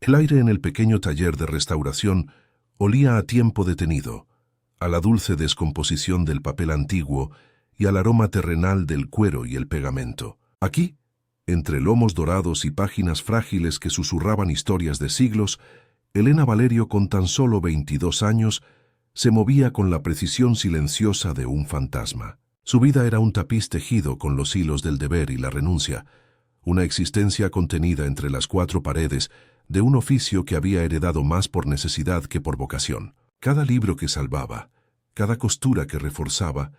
El aire en el pequeño taller de restauración olía a tiempo detenido, a la dulce descomposición del papel antiguo y al aroma terrenal del cuero y el pegamento. Aquí, entre lomos dorados y páginas frágiles que susurraban historias de siglos, Elena Valerio, con tan solo 22 años, se movía con la precisión silenciosa de un fantasma. Su vida era un tapiz tejido con los hilos del deber y la renuncia, una existencia contenida entre las cuatro paredes de un oficio que había heredado más por necesidad que por vocación. Cada libro que salvaba, cada costura que reforzaba,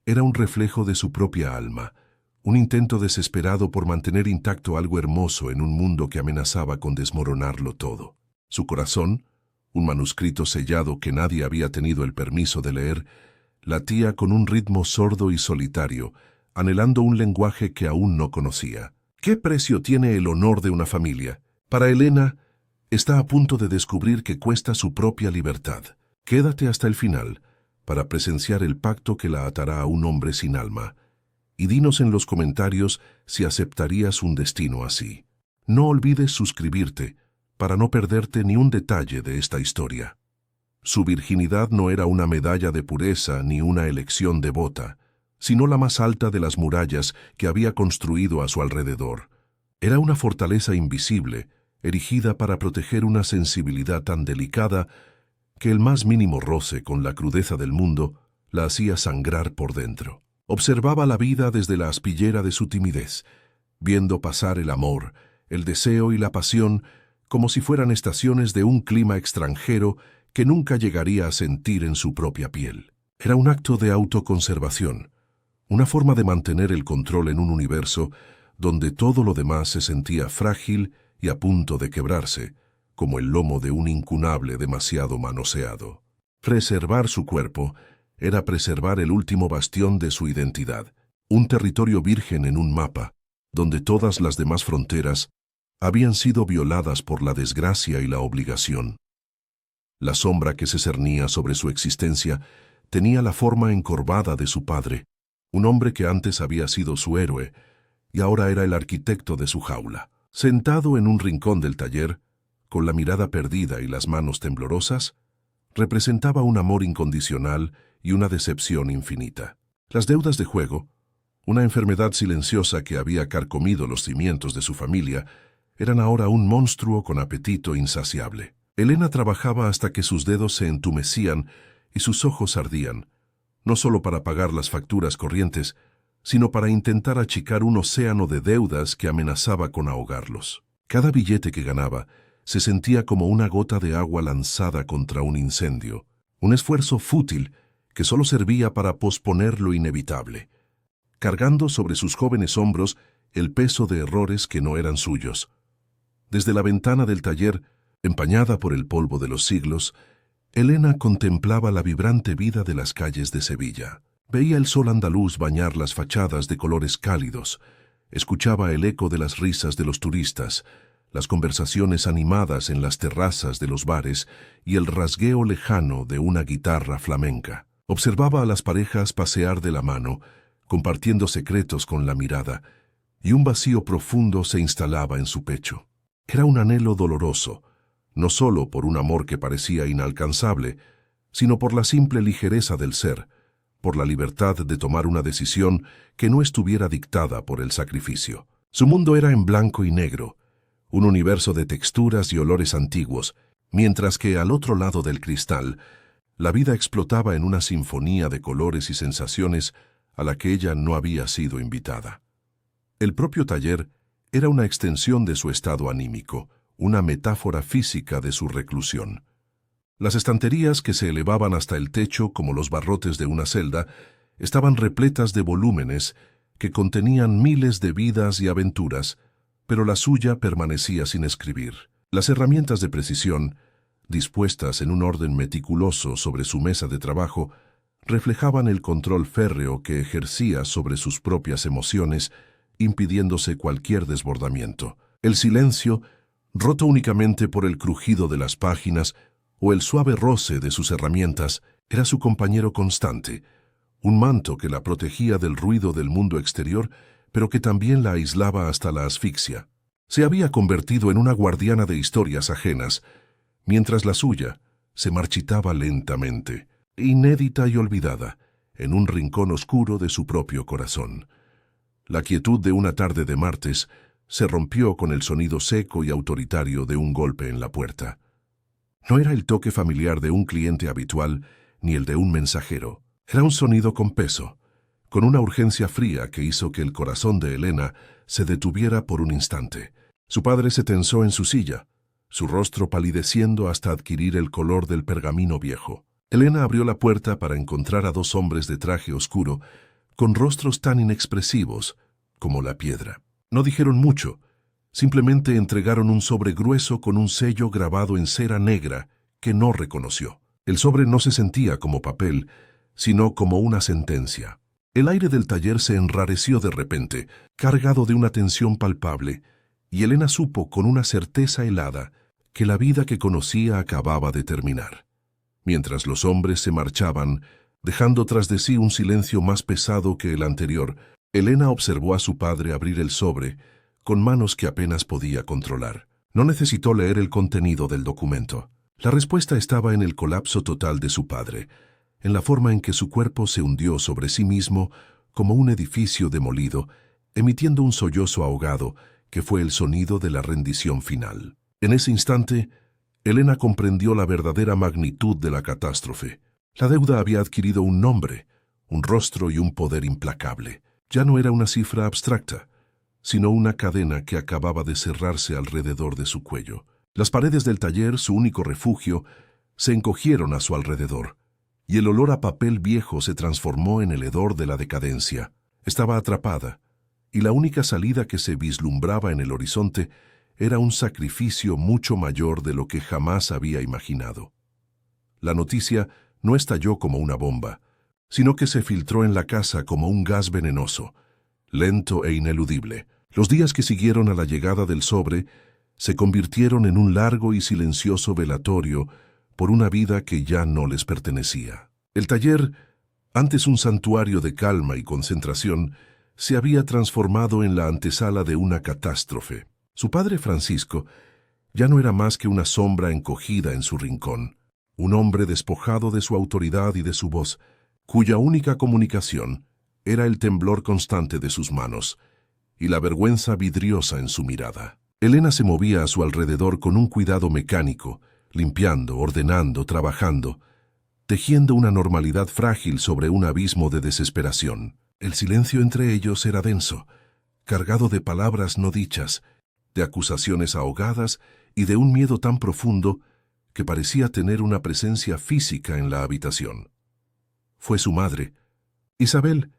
era un reflejo de su propia alma, un intento desesperado por mantener intacto algo hermoso en un mundo que amenazaba con desmoronarlo todo. Su corazón, un manuscrito sellado que nadie había tenido el permiso de leer, latía con un ritmo sordo y solitario, anhelando un lenguaje que aún no conocía. ¿Qué precio tiene el honor de una familia? Para Elena, está a punto de descubrir que cuesta su propia libertad. Quédate hasta el final para presenciar el pacto que la atará a un hombre sin alma. Y dinos en los comentarios si aceptarías un destino así. No olvides suscribirte para no perderte ni un detalle de esta historia. Su virginidad no era una medalla de pureza ni una elección devota, sino la más alta de las murallas que había construido a su alrededor. Era una fortaleza invisible, erigida para proteger una sensibilidad tan delicada que el más mínimo roce con la crudeza del mundo la hacía sangrar por dentro. Observaba la vida desde la aspillera de su timidez, viendo pasar el amor, el deseo y la pasión como si fueran estaciones de un clima extranjero que nunca llegaría a sentir en su propia piel. Era un acto de autoconservación, una forma de mantener el control en un universo donde todo lo demás se sentía frágil y a punto de quebrarse, como el lomo de un incunable demasiado manoseado. Preservar su cuerpo era preservar el último bastión de su identidad, un territorio virgen en un mapa, donde todas las demás fronteras habían sido violadas por la desgracia y la obligación. La sombra que se cernía sobre su existencia tenía la forma encorvada de su padre, un hombre que antes había sido su héroe y ahora era el arquitecto de su jaula. Sentado en un rincón del taller, con la mirada perdida y las manos temblorosas, representaba un amor incondicional y una decepción infinita. Las deudas de juego, una enfermedad silenciosa que había carcomido los cimientos de su familia, eran ahora un monstruo con apetito insaciable. Elena trabajaba hasta que sus dedos se entumecían y sus ojos ardían, no solo para pagar las facturas corrientes, sino para intentar achicar un océano de deudas que amenazaba con ahogarlos. Cada billete que ganaba se sentía como una gota de agua lanzada contra un incendio, un esfuerzo fútil que solo servía para posponer lo inevitable, cargando sobre sus jóvenes hombros el peso de errores que no eran suyos. Desde la ventana del taller, empañada por el polvo de los siglos, Elena contemplaba la vibrante vida de las calles de Sevilla. Veía el sol andaluz bañar las fachadas de colores cálidos, escuchaba el eco de las risas de los turistas, las conversaciones animadas en las terrazas de los bares y el rasgueo lejano de una guitarra flamenca. Observaba a las parejas pasear de la mano, compartiendo secretos con la mirada, y un vacío profundo se instalaba en su pecho. Era un anhelo doloroso, no solo por un amor que parecía inalcanzable, sino por la simple ligereza del ser, por la libertad de tomar una decisión que no estuviera dictada por el sacrificio. Su mundo era en blanco y negro, un universo de texturas y olores antiguos, mientras que al otro lado del cristal, la vida explotaba en una sinfonía de colores y sensaciones a la que ella no había sido invitada. El propio taller era una extensión de su estado anímico, una metáfora física de su reclusión. Las estanterías que se elevaban hasta el techo como los barrotes de una celda estaban repletas de volúmenes que contenían miles de vidas y aventuras, pero la suya permanecía sin escribir. Las herramientas de precisión, dispuestas en un orden meticuloso sobre su mesa de trabajo, reflejaban el control férreo que ejercía sobre sus propias emociones, impidiéndose cualquier desbordamiento. El silencio, roto únicamente por el crujido de las páginas o el suave roce de sus herramientas, era su compañero constante, un manto que la protegía del ruido del mundo exterior, pero que también la aislaba hasta la asfixia. Se había convertido en una guardiana de historias ajenas, mientras la suya se marchitaba lentamente, inédita y olvidada, en un rincón oscuro de su propio corazón. La quietud de una tarde de martes se rompió con el sonido seco y autoritario de un golpe en la puerta. No era el toque familiar de un cliente habitual ni el de un mensajero. Era un sonido con peso, con una urgencia fría que hizo que el corazón de Elena se detuviera por un instante. Su padre se tensó en su silla, su rostro palideciendo hasta adquirir el color del pergamino viejo. Elena abrió la puerta para encontrar a dos hombres de traje oscuro, con rostros tan inexpresivos como la piedra. No dijeron mucho, simplemente entregaron un sobre grueso con un sello grabado en cera negra que no reconoció. El sobre no se sentía como papel, sino como una sentencia. El aire del taller se enrareció de repente, cargado de una tensión palpable, y Elena supo con una certeza helada que la vida que conocía acababa de terminar. Mientras los hombres se marchaban, dejando tras de sí un silencio más pesado que el anterior, Elena observó a su padre abrir el sobre, con manos que apenas podía controlar. No necesitó leer el contenido del documento. La respuesta estaba en el colapso total de su padre, en la forma en que su cuerpo se hundió sobre sí mismo como un edificio demolido, emitiendo un sollozo ahogado que fue el sonido de la rendición final. En ese instante, Elena comprendió la verdadera magnitud de la catástrofe. La deuda había adquirido un nombre, un rostro y un poder implacable. Ya no era una cifra abstracta, sino una cadena que acababa de cerrarse alrededor de su cuello. Las paredes del taller, su único refugio, se encogieron a su alrededor, y el olor a papel viejo se transformó en el hedor de la decadencia. Estaba atrapada, y la única salida que se vislumbraba en el horizonte era un sacrificio mucho mayor de lo que jamás había imaginado. La noticia no estalló como una bomba, sino que se filtró en la casa como un gas venenoso, lento e ineludible. Los días que siguieron a la llegada del sobre se convirtieron en un largo y silencioso velatorio por una vida que ya no les pertenecía. El taller, antes un santuario de calma y concentración, se había transformado en la antesala de una catástrofe. Su padre Francisco ya no era más que una sombra encogida en su rincón, un hombre despojado de su autoridad y de su voz, cuya única comunicación era el temblor constante de sus manos y la vergüenza vidriosa en su mirada. Elena se movía a su alrededor con un cuidado mecánico, limpiando, ordenando, trabajando, tejiendo una normalidad frágil sobre un abismo de desesperación. El silencio entre ellos era denso, cargado de palabras no dichas, de acusaciones ahogadas y de un miedo tan profundo que parecía tener una presencia física en la habitación. Fue su madre, Isabel,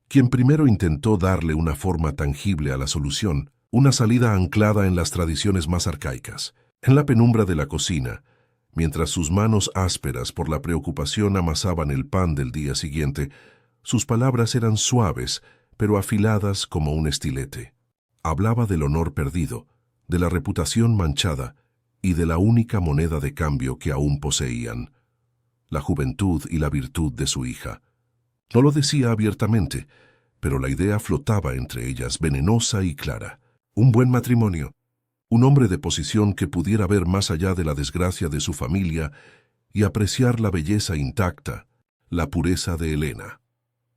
quien primero intentó darle una forma tangible a la solución, una salida anclada en las tradiciones más arcaicas. En la penumbra de la cocina, mientras sus manos ásperas por la preocupación amasaban el pan del día siguiente, sus palabras eran suaves, pero afiladas como un estilete. Hablaba del honor perdido, de la reputación manchada y de la única moneda de cambio que aún poseían, la juventud y la virtud de su hija. No lo decía abiertamente, pero la idea flotaba entre ellas, venenosa y clara. Un buen matrimonio, un hombre de posición que pudiera ver más allá de la desgracia de su familia y apreciar la belleza intacta, la pureza de Elena.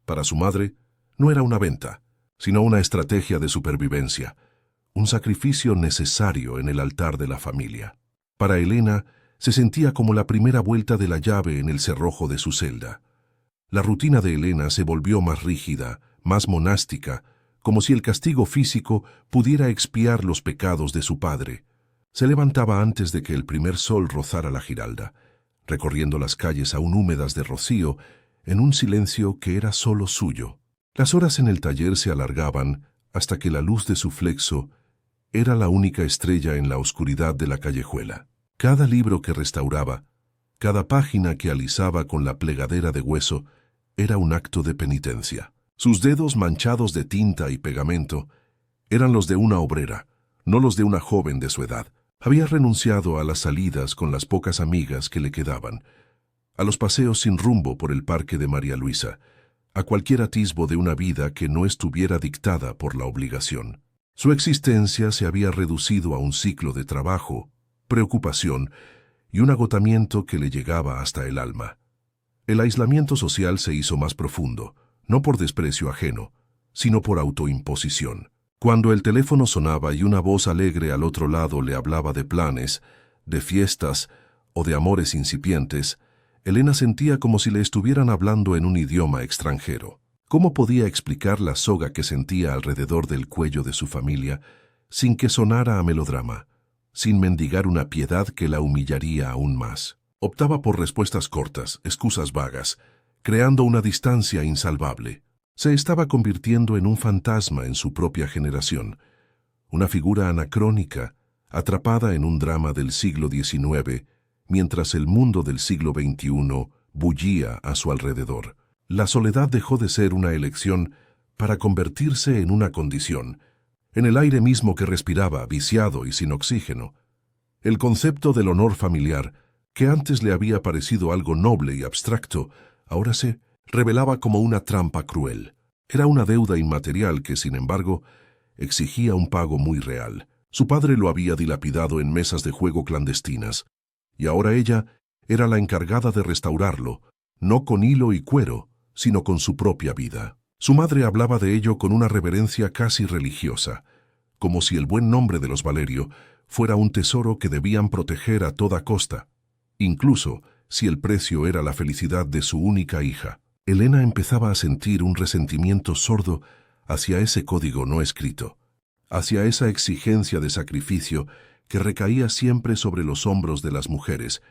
Para su madre, no era una venta, sino una estrategia de supervivencia, un sacrificio necesario en el altar de la familia. Para Elena, se sentía como la primera vuelta de la llave en el cerrojo de su celda. La rutina de Elena se volvió más rígida, más monástica, como si el castigo físico pudiera expiar los pecados de su padre. Se levantaba antes de que el primer sol rozara la Giralda, recorriendo las calles aún húmedas de rocío, en un silencio que era solo suyo. Las horas en el taller se alargaban hasta que la luz de su flexo era la única estrella en la oscuridad de la callejuela. Cada libro que restauraba, cada página que alisaba con la plegadera de hueso, era un acto de penitencia. Sus dedos manchados de tinta y pegamento eran los de una obrera, no los de una joven de su edad. Había renunciado a las salidas con las pocas amigas que le quedaban, a los paseos sin rumbo por el parque de María Luisa, a cualquier atisbo de una vida que no estuviera dictada por la obligación. Su existencia se había reducido a un ciclo de trabajo, preocupación y un agotamiento que le llegaba hasta el alma. El aislamiento social se hizo más profundo, no por desprecio ajeno, sino por autoimposición. Cuando el teléfono sonaba y una voz alegre al otro lado le hablaba de planes, de fiestas o de amores incipientes, Elena sentía como si le estuvieran hablando en un idioma extranjero. ¿Cómo podía explicar la soga que sentía alrededor del cuello de su familia sin que sonara a melodrama, sin mendigar una piedad que la humillaría aún más? Optaba por respuestas cortas, excusas vagas, creando una distancia insalvable. Se estaba convirtiendo en un fantasma en su propia generación, una figura anacrónica, atrapada en un drama del siglo XIX, mientras el mundo del siglo XXI bullía a su alrededor. La soledad dejó de ser una elección para convertirse en una condición, en el aire mismo que respiraba, viciado y sin oxígeno. El concepto del honor familiar, que antes le había parecido algo noble y abstracto, ahora se revelaba como una trampa cruel. Era una deuda inmaterial que, sin embargo, exigía un pago muy real. Su padre lo había dilapidado en mesas de juego clandestinas, y ahora ella era la encargada de restaurarlo, no con hilo y cuero, sino con su propia vida. Su madre hablaba de ello con una reverencia casi religiosa, como si el buen nombre de los Valerio fuera un tesoro que debían proteger a toda costa, incluso si el precio era la felicidad de su única hija. Elena empezaba a sentir un resentimiento sordo hacia ese código no escrito, hacia esa exigencia de sacrificio que recaía siempre sobre los hombros de las mujeres,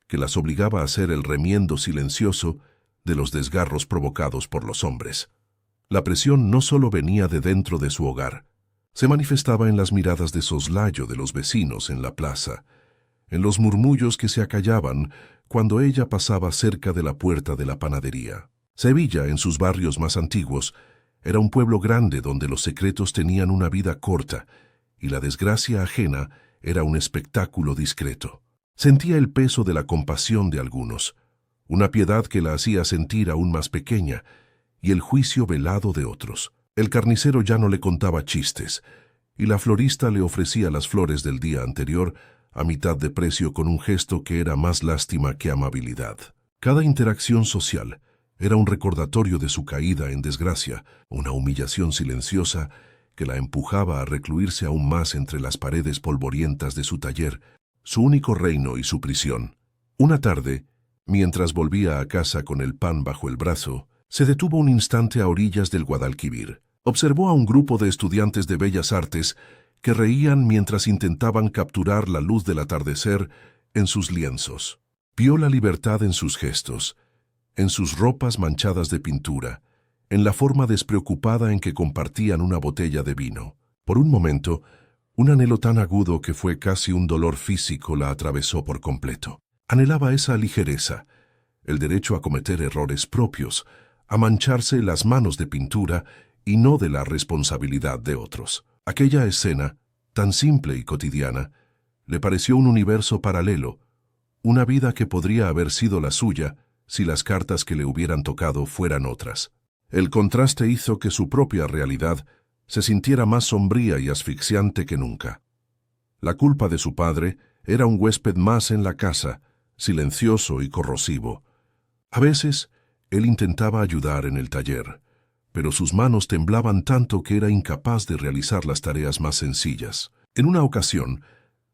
que las obligaba a ser el remiendo silencioso de los desgarros provocados por los hombres. La presión no solo venía de dentro de su hogar, se manifestaba en las miradas de soslayo de los vecinos en la plaza, en los murmullos que se acallaban cuando ella pasaba cerca de la puerta de la panadería. Sevilla, en sus barrios más antiguos, era un pueblo grande donde los secretos tenían una vida corta y la desgracia ajena era un espectáculo discreto. Sentía el peso de la compasión de algunos, una piedad que la hacía sentir aún más pequeña, y el juicio velado de otros. El carnicero ya no le contaba chistes, y la florista le ofrecía las flores del día anterior a mitad de precio con un gesto que era más lástima que amabilidad. Cada interacción social era un recordatorio de su caída en desgracia, una humillación silenciosa que la empujaba a recluirse aún más entre las paredes polvorientas de su taller, su único reino y su prisión. Una tarde, mientras volvía a casa con el pan bajo el brazo, se detuvo un instante a orillas del Guadalquivir. Observó a un grupo de estudiantes de Bellas Artes que reían mientras intentaban capturar la luz del atardecer en sus lienzos. Vio la libertad en sus gestos, en sus ropas manchadas de pintura, en la forma despreocupada en que compartían una botella de vino. Por un momento, un anhelo tan agudo que fue casi un dolor físico la atravesó por completo. Anhelaba esa ligereza, el derecho a cometer errores propios, a mancharse las manos de pintura y no de la responsabilidad de otros. Aquella escena, tan simple y cotidiana, le pareció un universo paralelo, una vida que podría haber sido la suya si las cartas que le hubieran tocado fueran otras. El contraste hizo que su propia realidad se sintiera más sombría y asfixiante que nunca. La culpa de su padre era un huésped más en la casa, silencioso y corrosivo. A veces, él intentaba ayudar en el taller, pero sus manos temblaban tanto que era incapaz de realizar las tareas más sencillas. En una ocasión,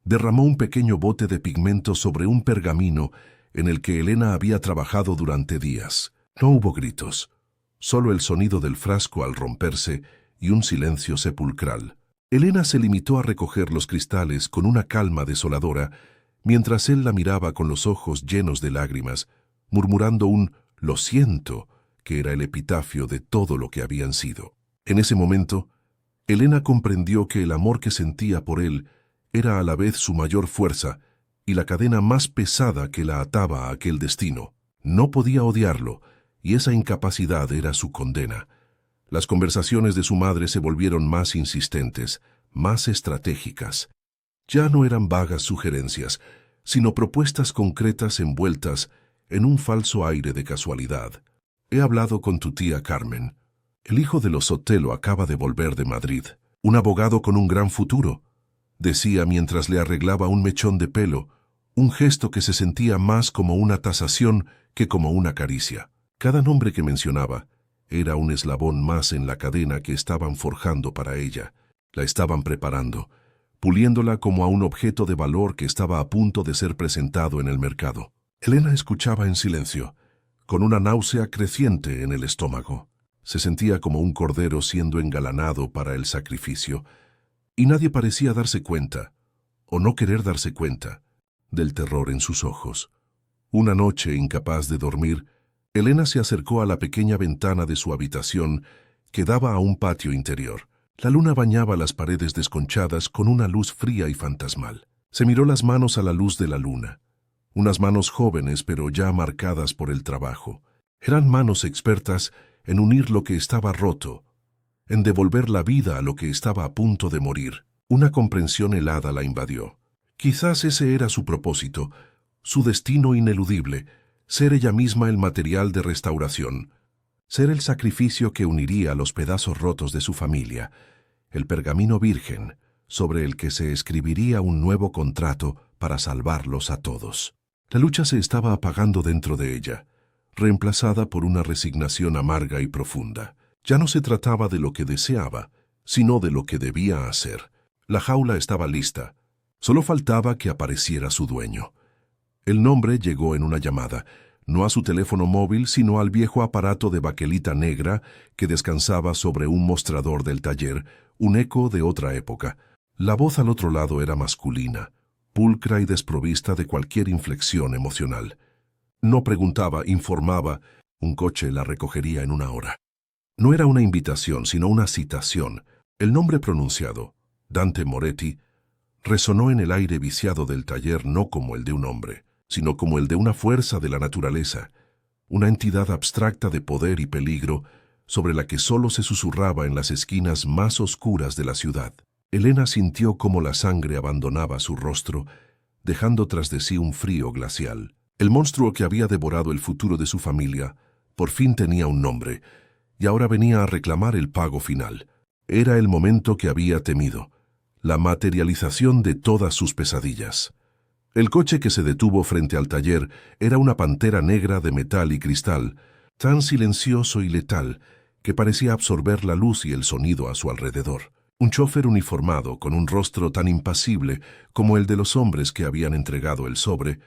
derramó un pequeño bote de pigmento sobre un pergamino en el que Elena había trabajado durante días. No hubo gritos, solo el sonido del frasco al romperse y un silencio sepulcral. Elena se limitó a recoger los cristales con una calma desoladora, mientras él la miraba con los ojos llenos de lágrimas, murmurando un «lo siento», que era el epitafio de todo lo que habían sido. En ese momento, Elena comprendió que el amor que sentía por él era a la vez su mayor fuerza y la cadena más pesada que la ataba a aquel destino. No podía odiarlo, y esa incapacidad era su condena. Las conversaciones de su madre se volvieron más insistentes, más estratégicas. Ya no eran vagas sugerencias, sino propuestas concretas envueltas en un falso aire de casualidad. «He hablado con tu tía Carmen. El hijo de los Sotelo acaba de volver de Madrid. Un abogado con un gran futuro, decía mientras le arreglaba un mechón de pelo, un gesto que se sentía más como una tasación que como una caricia. Cada nombre que mencionaba era un eslabón más en la cadena que estaban forjando para ella. La estaban preparando, puliéndola como a un objeto de valor que estaba a punto de ser presentado en el mercado. Elena escuchaba en silencio, con una náusea creciente en el estómago. Se sentía como un cordero siendo engalanado para el sacrificio, y nadie parecía darse cuenta, o no querer darse cuenta, del terror en sus ojos. Una noche, incapaz de dormir, Elena se acercó a la pequeña ventana de su habitación que daba a un patio interior. La luna bañaba las paredes desconchadas con una luz fría y fantasmal. Se miró las manos a la luz de la luna. Unas manos jóvenes pero ya marcadas por el trabajo. Eran manos expertas en unir lo que estaba roto, en devolver la vida a lo que estaba a punto de morir. Una comprensión helada la invadió. Quizás ese era su propósito, su destino ineludible, ser ella misma el material de restauración, ser el sacrificio que uniría los pedazos rotos de su familia, el pergamino virgen sobre el que se escribiría un nuevo contrato para salvarlos a todos. La lucha se estaba apagando dentro de ella, reemplazada por una resignación amarga y profunda. Ya no se trataba de lo que deseaba, sino de lo que debía hacer. La jaula estaba lista. Solo faltaba que apareciera su dueño. El nombre llegó en una llamada, no a su teléfono móvil, sino al viejo aparato de baquelita negra que descansaba sobre un mostrador del taller, un eco de otra época. La voz al otro lado era masculina, pulcra y desprovista de cualquier inflexión emocional. No preguntaba, informaba, un coche la recogería en 1 hora. No era una invitación, sino una citación. El nombre pronunciado, Dante Moretti, resonó en el aire viciado del taller no como el de un hombre, sino como el de una fuerza de la naturaleza, una entidad abstracta de poder y peligro sobre la que solo se susurraba en las esquinas más oscuras de la ciudad. Elena sintió cómo la sangre abandonaba su rostro, dejando tras de sí un frío glacial. El monstruo que había devorado el futuro de su familia por fin tenía un nombre, y ahora venía a reclamar el pago final. Era el momento que había temido, la materialización de todas sus pesadillas. El coche que se detuvo frente al taller era una pantera negra de metal y cristal, tan silencioso y letal que parecía absorber la luz y el sonido a su alrededor. Un chofer uniformado, con un rostro tan impasible como el de los hombres que habían entregado el sobre,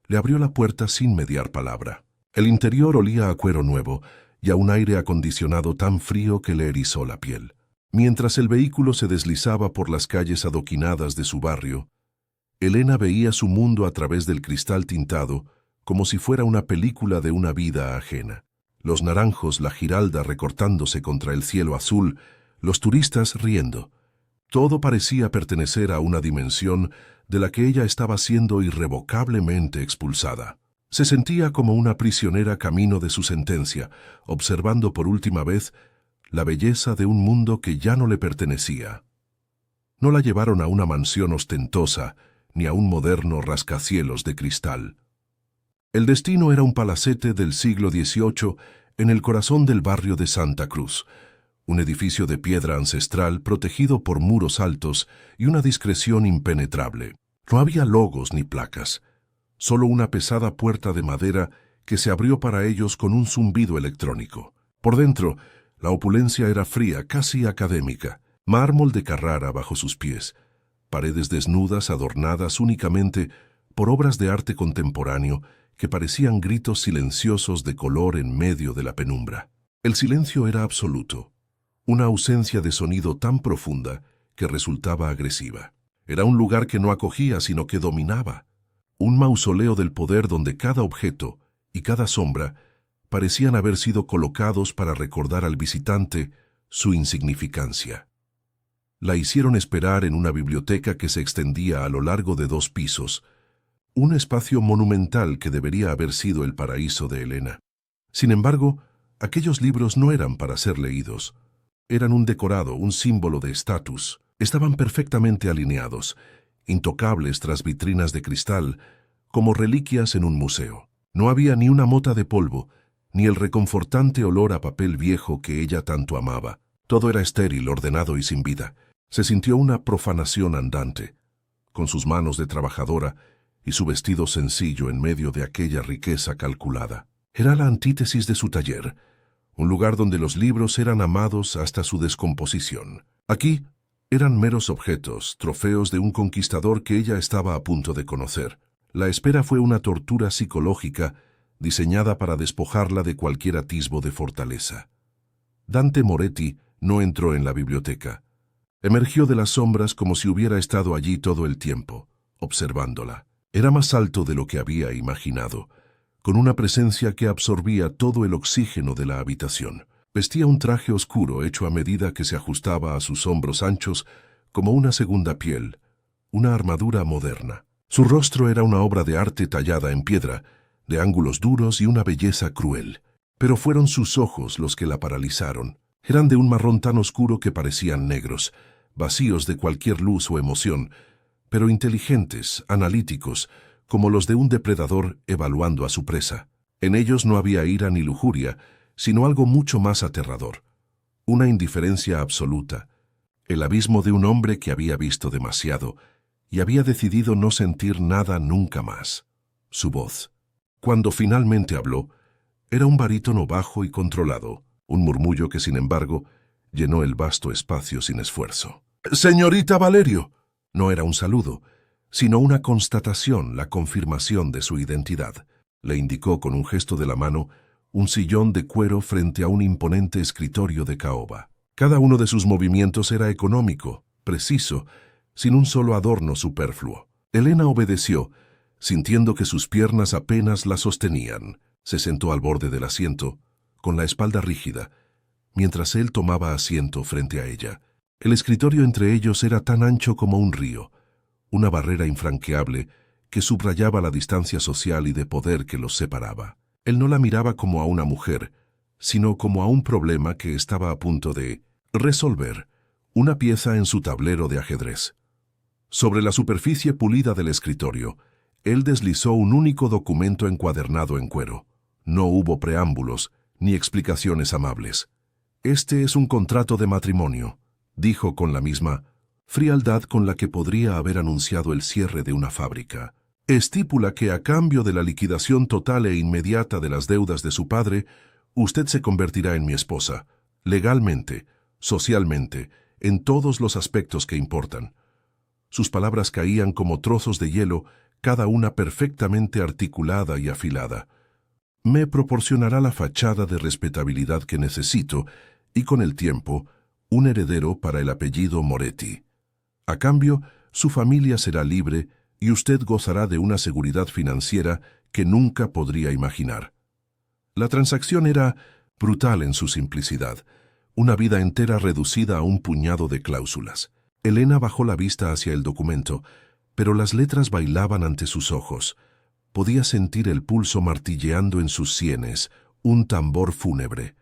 le abrió la puerta sin mediar palabra. El interior olía a cuero nuevo y a un aire acondicionado tan frío que le erizó la piel. Mientras el vehículo se deslizaba por las calles adoquinadas de su barrio, Elena veía su mundo a través del cristal tintado, como si fuera una película de una vida ajena. Los naranjos, la giralda recortándose contra el cielo azul, los turistas riendo. Todo parecía pertenecer a una dimensión de la que ella estaba siendo irrevocablemente expulsada. Se sentía como una prisionera camino de su sentencia, observando por última vez la belleza de un mundo que ya no le pertenecía. No la llevaron a una mansión ostentosa, ni a un moderno rascacielos de cristal. El destino era un palacete del siglo XVIII en el corazón del barrio de Santa Cruz, un edificio de piedra ancestral protegido por muros altos y una discreción impenetrable. No había logos ni placas, solo una pesada puerta de madera que se abrió para ellos con un zumbido electrónico. Por dentro, la opulencia era fría, casi académica, mármol de Carrara bajo sus pies, paredes desnudas adornadas únicamente por obras de arte contemporáneo que parecían gritos silenciosos de color en medio de la penumbra. El silencio era absoluto, una ausencia de sonido tan profunda que resultaba agresiva. Era un lugar que no acogía, sino que dominaba, un mausoleo del poder donde cada objeto y cada sombra parecían haber sido colocados para recordar al visitante su insignificancia. La hicieron esperar en una biblioteca que se extendía a lo largo de 2 pisos, un espacio monumental que debería haber sido el paraíso de Elena. Sin embargo, aquellos libros no eran para ser leídos. Eran un decorado, un símbolo de estatus. Estaban perfectamente alineados, intocables tras vitrinas de cristal, como reliquias en un museo. No había ni una mota de polvo, ni el reconfortante olor a papel viejo que ella tanto amaba. Todo era estéril, ordenado y sin vida. Se sintió una profanación andante, con sus manos de trabajadora y su vestido sencillo en medio de aquella riqueza calculada. Era la antítesis de su taller, un lugar donde los libros eran amados hasta su descomposición. Aquí eran meros objetos, trofeos de un conquistador que ella estaba a punto de conocer. La espera fue una tortura psicológica diseñada para despojarla de cualquier atisbo de fortaleza. Dante Moretti no entró en la biblioteca. Emergió de las sombras como si hubiera estado allí todo el tiempo, observándola. Era más alto de lo que había imaginado, con una presencia que absorbía todo el oxígeno de la habitación. Vestía un traje oscuro hecho a medida que se ajustaba a sus hombros anchos como una segunda piel, una armadura moderna. Su rostro era una obra de arte tallada en piedra, de ángulos duros y una belleza cruel. Pero fueron sus ojos los que la paralizaron. Eran de un marrón tan oscuro que parecían negros, vacíos de cualquier luz o emoción, pero inteligentes, analíticos, como los de un depredador evaluando a su presa. En ellos no había ira ni lujuria, sino algo mucho más aterrador, una indiferencia absoluta, el abismo de un hombre que había visto demasiado y había decidido no sentir nada nunca más. Su voz, cuando finalmente habló, era un barítono bajo y controlado, un murmullo que, sin embargo, llenó el vasto espacio sin esfuerzo. «Señorita Valerio». No era un saludo, sino una constatación, la confirmación de su identidad. Le indicó con un gesto de la mano un sillón de cuero frente a un imponente escritorio de caoba. Cada uno de sus movimientos era económico, preciso, sin un solo adorno superfluo. Elena obedeció, sintiendo que sus piernas apenas la sostenían. Se sentó al borde del asiento, con la espalda rígida, mientras él tomaba asiento frente a ella. El escritorio entre ellos era tan ancho como un río, una barrera infranqueable que subrayaba la distancia social y de poder que los separaba. Él no la miraba como a una mujer, sino como a un problema que estaba a punto de resolver, una pieza en su tablero de ajedrez. Sobre la superficie pulida del escritorio, él deslizó un único documento encuadernado en cuero. No hubo preámbulos ni explicaciones amables. «Este es un contrato de matrimonio», dijo con la misma frialdad con la que podría haber anunciado el cierre de una fábrica. «Estipula que a cambio de la liquidación total e inmediata de las deudas de su padre, usted se convertirá en mi esposa, legalmente, socialmente, en todos los aspectos que importan». Sus palabras caían como trozos de hielo, cada una perfectamente articulada y afilada. «Me proporcionará la fachada de respetabilidad que necesito y, con el tiempo, un heredero para el apellido Moretti. A cambio, su familia será libre y usted gozará de una seguridad financiera que nunca podría imaginar». La transacción era brutal en su simplicidad, una vida entera reducida a un puñado de cláusulas. Elena bajó la vista hacia el documento, pero las letras bailaban ante sus ojos. Podía sentir el pulso martilleando en sus sienes, un tambor fúnebre.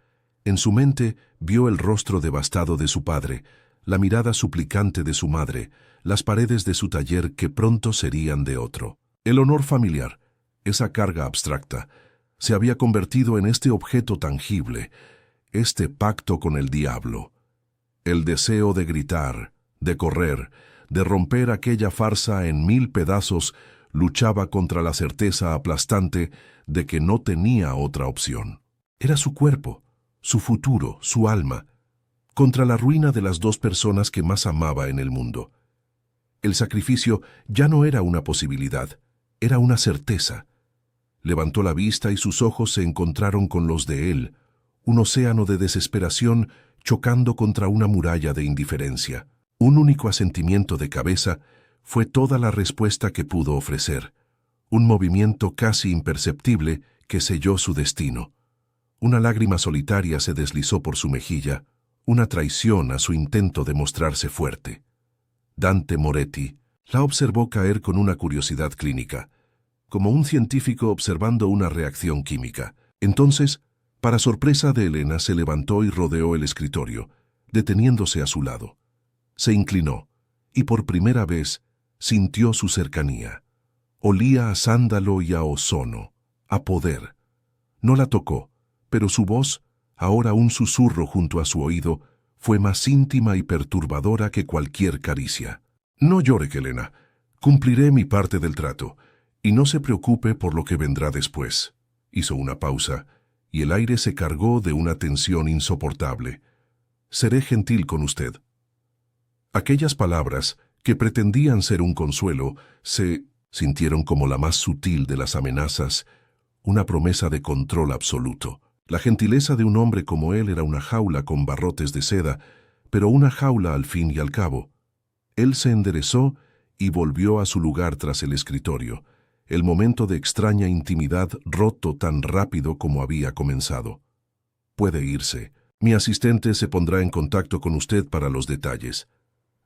En su mente vio el rostro devastado de su padre, la mirada suplicante de su madre, las paredes de su taller que pronto serían de otro. El honor familiar, esa carga abstracta, se había convertido en este objeto tangible, este pacto con el diablo. El deseo de gritar, de correr, de romper aquella farsa en 1000 pedazos, luchaba contra la certeza aplastante de que no tenía otra opción. Era su cuerpo, su futuro, su alma, contra la ruina de las dos personas que más amaba en el mundo. El sacrificio ya no era una posibilidad, era una certeza. Levantó la vista y sus ojos se encontraron con los de él, un océano de desesperación chocando contra una muralla de indiferencia. Un único asentimiento de cabeza fue toda la respuesta que pudo ofrecer, un movimiento casi imperceptible que selló su destino. Una lágrima solitaria se deslizó por su mejilla, una traición a su intento de mostrarse fuerte. Dante Moretti la observó caer con una curiosidad clínica, como un científico observando una reacción química. Entonces, para sorpresa de Elena, se levantó y rodeó el escritorio, deteniéndose a su lado. Se inclinó, y por primera vez sintió su cercanía. Olía a sándalo y a ozono, a poder. No la tocó, pero su voz, ahora un susurro junto a su oído, fue más íntima y perturbadora que cualquier caricia. No llore, Helena. Cumpliré mi parte del trato, y no se preocupe por lo que vendrá después. Hizo una pausa, y el aire se cargó de una tensión insoportable. Seré gentil con usted. Aquellas palabras, que pretendían ser un consuelo, se sintieron como la más sutil de las amenazas, una promesa de control absoluto. La gentileza de un hombre como él era una jaula con barrotes de seda, pero una jaula al fin y al cabo. Él se enderezó y volvió a su lugar tras el escritorio, el momento de extraña intimidad roto tan rápido como había comenzado. Puede irse. Mi asistente se pondrá en contacto con usted para los detalles.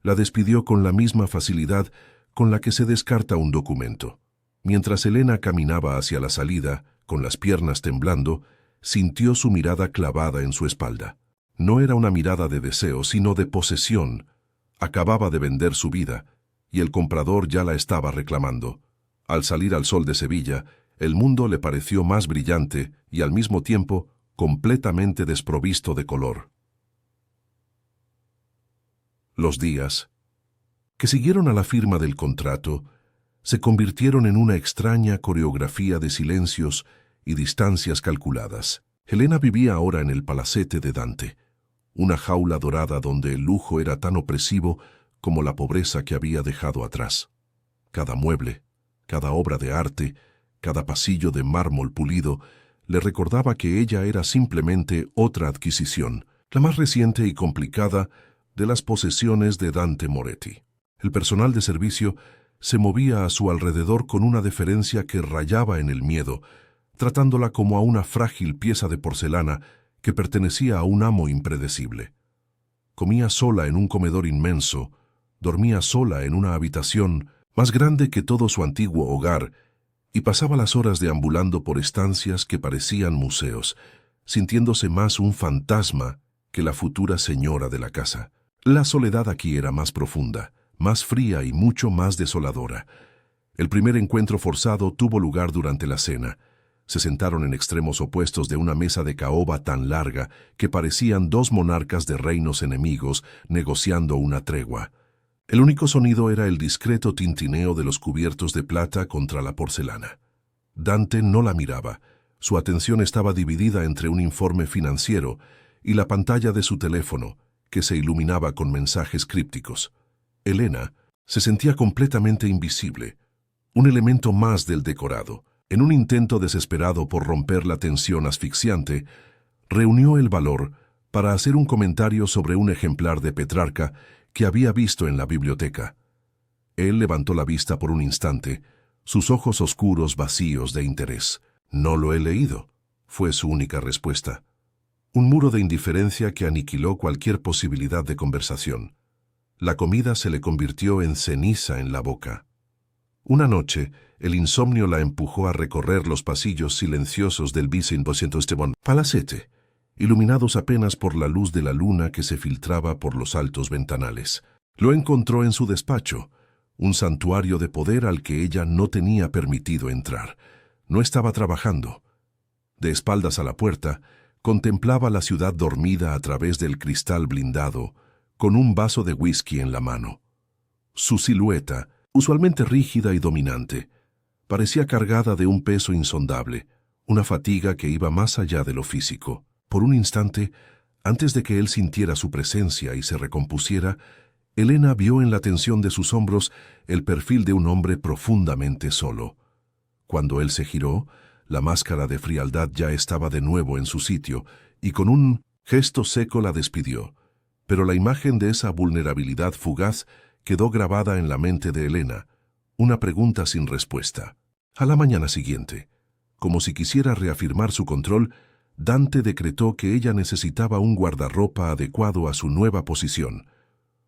La despidió con la misma facilidad con la que se descarta un documento. Mientras Helena caminaba hacia la salida, con las piernas temblando, sintió su mirada clavada en su espalda. No era una mirada de deseo, sino de posesión. Acababa de vender su vida, y el comprador ya la estaba reclamando. Al salir al sol de Sevilla, el mundo le pareció más brillante y al mismo tiempo completamente desprovisto de color. Los días, que siguieron a la firma del contrato, se convirtieron en una extraña coreografía de silencios y distancias calculadas. Helena vivía ahora en el palacete de Dante, una jaula dorada donde el lujo era tan opresivo como la pobreza que había dejado atrás. Cada mueble, cada obra de arte, cada pasillo de mármol pulido, le recordaba que ella era simplemente otra adquisición, la más reciente y complicada de las posesiones de Dante Moretti. El personal de servicio se movía a su alrededor con una deferencia que rayaba en el miedo, tratándola como a una frágil pieza de porcelana que pertenecía a un amo impredecible. Comía sola en un comedor inmenso, dormía sola en una habitación más grande que todo su antiguo hogar, y pasaba las horas deambulando por estancias que parecían museos, sintiéndose más un fantasma que la futura señora de la casa. La soledad aquí era más profunda, más fría y mucho más desoladora. El primer encuentro forzado tuvo lugar durante la cena. Se sentaron en extremos opuestos de una mesa de caoba tan larga que parecían dos monarcas de reinos enemigos negociando una tregua. El único sonido era el discreto tintineo de los cubiertos de plata contra la porcelana. Dante no la miraba. Su atención estaba dividida entre un informe financiero y la pantalla de su teléfono, que se iluminaba con mensajes crípticos. Helena se sentía completamente invisible, un elemento más del decorado. En un intento desesperado por romper la tensión asfixiante, reunió el valor para hacer un comentario sobre un ejemplar de Petrarca que había visto en la biblioteca. Él levantó la vista por un instante, sus ojos oscuros vacíos de interés. «No lo he leído», fue su única respuesta. Un muro de indiferencia que aniquiló cualquier posibilidad de conversación. La comida se le convirtió en ceniza en la boca. Una noche, el insomnio la empujó a recorrer los pasillos silenciosos del Palacete, iluminados apenas por la luz de la luna que se filtraba por los altos ventanales. Lo encontró en su despacho, un santuario de poder al que ella no tenía permitido entrar. No estaba trabajando. De espaldas a la puerta, contemplaba la ciudad dormida a través del cristal blindado, con un vaso de whisky en la mano. Su silueta, usualmente rígida y dominante, parecía cargada de un peso insondable, una fatiga que iba más allá de lo físico. Por un instante, antes de que él sintiera su presencia y se recompusiera, Helena vio en la tensión de sus hombros el perfil de un hombre profundamente solo. Cuando él se giró, la máscara de frialdad ya estaba de nuevo en su sitio, y con un gesto seco la despidió. Pero la imagen de esa vulnerabilidad fugaz quedó grabada en la mente de Helena, una pregunta sin respuesta. A la mañana siguiente, como si quisiera reafirmar su control, Dante decretó que ella necesitaba un guardarropa adecuado a su nueva posición.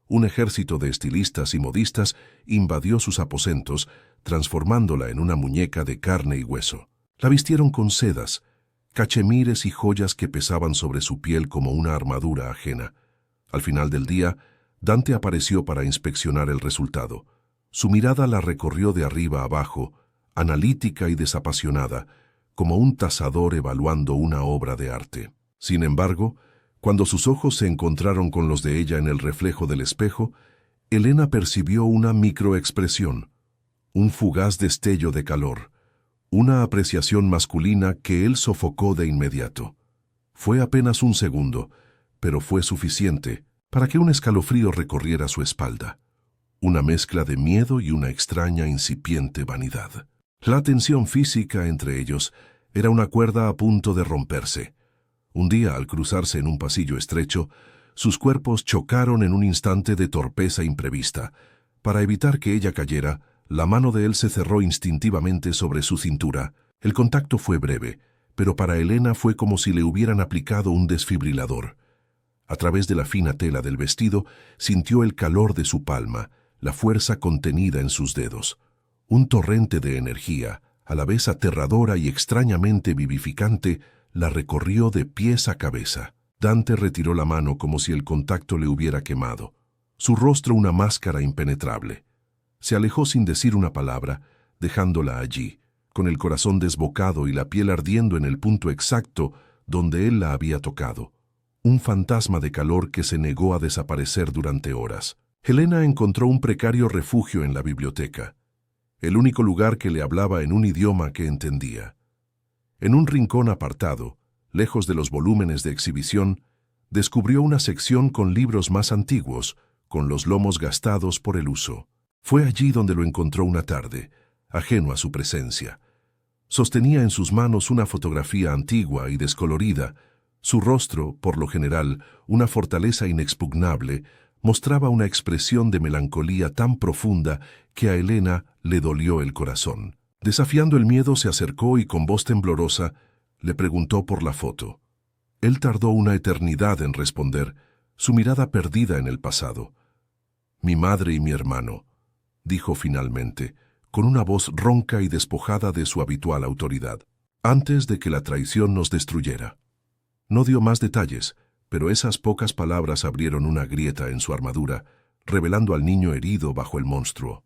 Un ejército de estilistas y modistas invadió sus aposentos, transformándola en una muñeca de carne y hueso. La vistieron con sedas, cachemires y joyas que pesaban sobre su piel como una armadura ajena. Al final del día, Dante apareció para inspeccionar el resultado. Su mirada la recorrió de arriba a abajo, analítica y desapasionada, como un tasador evaluando una obra de arte. Sin embargo, Cuando sus ojos se encontraron con los de ella en el reflejo del espejo, Elena percibió una microexpresión, un fugaz destello de calor, una apreciación masculina que él sofocó de inmediato. Fue apenas un segundo, pero fue suficiente para que un escalofrío recorriera su espalda, una mezcla de miedo y una extraña incipiente vanidad. La tensión física entre ellos era una cuerda a punto de romperse. Un día, al cruzarse en un pasillo estrecho, sus cuerpos chocaron en un instante de torpeza imprevista. Para evitar que ella cayera, la mano de él se cerró instintivamente sobre su cintura. El contacto fue breve, pero para Elena fue como si le hubieran aplicado un desfibrilador. A través de la fina tela del vestido, sintió el calor de su palma, la fuerza contenida en sus dedos. Un torrente de energía, a la vez aterradora y extrañamente vivificante, la recorrió de pies a cabeza. Dante retiró la mano como si el contacto le hubiera quemado. Su rostro una máscara impenetrable. Se alejó sin decir una palabra, dejándola allí, con el corazón desbocado y la piel ardiendo en el punto exacto donde él la había tocado. Un fantasma de calor que se negó a desaparecer durante horas. Helena encontró un precario refugio en la biblioteca, el único lugar que le hablaba en un idioma que entendía. En un rincón apartado, lejos de los volúmenes de exhibición, descubrió una sección con libros más antiguos, con los lomos gastados por el uso. Fue allí donde lo encontró una tarde, ajeno a su presencia. Sostenía en sus manos una fotografía antigua y descolorida. Su rostro, por lo general, una fortaleza inexpugnable, mostraba una expresión de melancolía tan profunda que a Elena le dolió el corazón. Desafiando el miedo, se acercó y con voz temblorosa le preguntó por la foto. Él tardó una eternidad en responder, su mirada perdida en el pasado. «Mi madre y mi hermano», dijo finalmente, con una voz ronca y despojada de su habitual autoridad, «antes de que la traición nos destruyera». No dio más detalles, pero esas pocas palabras abrieron una grieta en su armadura, revelando al niño herido bajo el monstruo.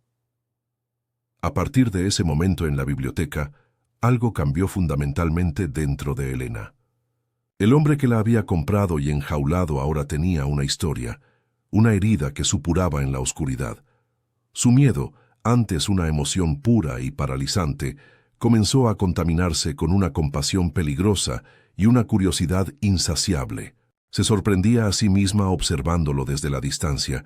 A partir de ese momento en la biblioteca, algo cambió fundamentalmente dentro de Elena. El hombre que la había comprado y enjaulado ahora tenía una historia, una herida que supuraba en la oscuridad. Su miedo, antes una emoción pura y paralizante, comenzó a contaminarse con una compasión peligrosa y una curiosidad insaciable. Se sorprendía a sí misma observándolo desde la distancia,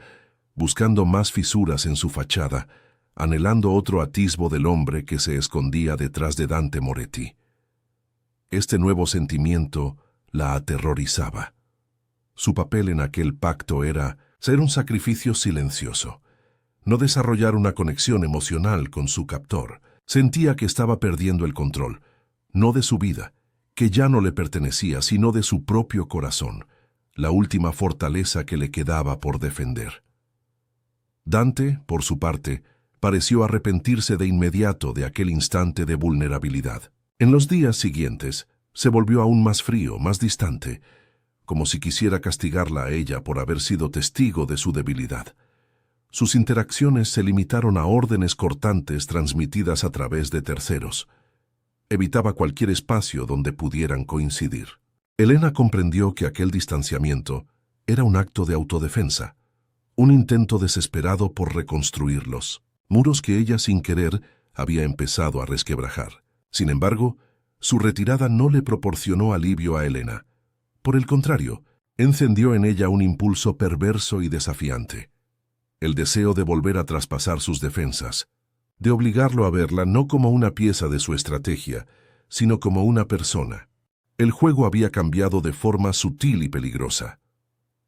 buscando más fisuras en su fachada, anhelando otro atisbo del hombre que se escondía detrás de Dante Moretti. Este nuevo sentimiento la aterrorizaba. Su papel en aquel pacto era ser un sacrificio silencioso, no desarrollar una conexión emocional con su captor. Sentía que estaba perdiendo el control, no de su vida, que ya no le pertenecía, sino de su propio corazón, la última fortaleza que le quedaba por defender. Dante, por su parte, pareció arrepentirse de inmediato de aquel instante de vulnerabilidad. En los días siguientes, se volvió aún más frío, más distante, como si quisiera castigarla a ella por haber sido testigo de su debilidad. Sus interacciones se limitaron a órdenes cortantes transmitidas a través de terceros. Evitaba cualquier espacio donde pudieran coincidir. Elena comprendió que aquel distanciamiento era un acto de autodefensa, un intento desesperado por reconstruirlos, muros que ella sin querer había empezado a resquebrajar. Sin embargo, su retirada no le proporcionó alivio a Elena. Por el contrario, encendió en ella un impulso perverso y desafiante. El deseo de volver a traspasar sus defensas, de obligarlo a verla no como una pieza de su estrategia, sino como una persona. El juego había cambiado de forma sutil y peligrosa.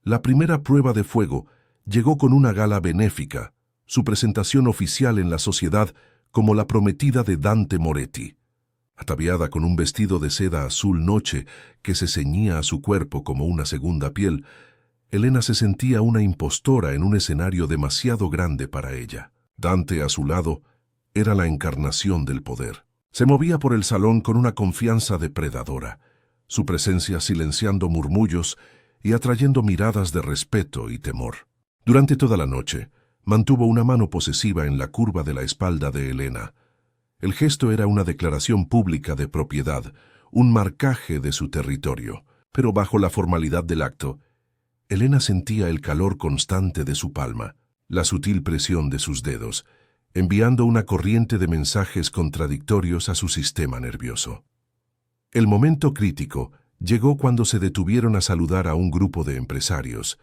La primera prueba de fuego llegó con una gala benéfica, su presentación oficial en la sociedad como la prometida de Dante Moretti. Ataviada con un vestido de seda azul noche que se ceñía a su cuerpo como una segunda piel, Elena se sentía una impostora en un escenario demasiado grande para ella. Dante, a su lado, era la encarnación del poder. Se movía por el salón con una confianza depredadora, su presencia silenciando murmullos y atrayendo miradas de respeto y temor. Durante toda la noche, mantuvo una mano posesiva en la curva de la espalda de Elena. El gesto era una declaración pública de propiedad, un marcaje de su territorio. Pero bajo la formalidad del acto, Elena sentía el calor constante de su palma, la sutil presión de sus dedos, enviando una corriente de mensajes contradictorios a su sistema nervioso. El momento crítico llegó cuando se detuvieron a saludar a un grupo de empresarios,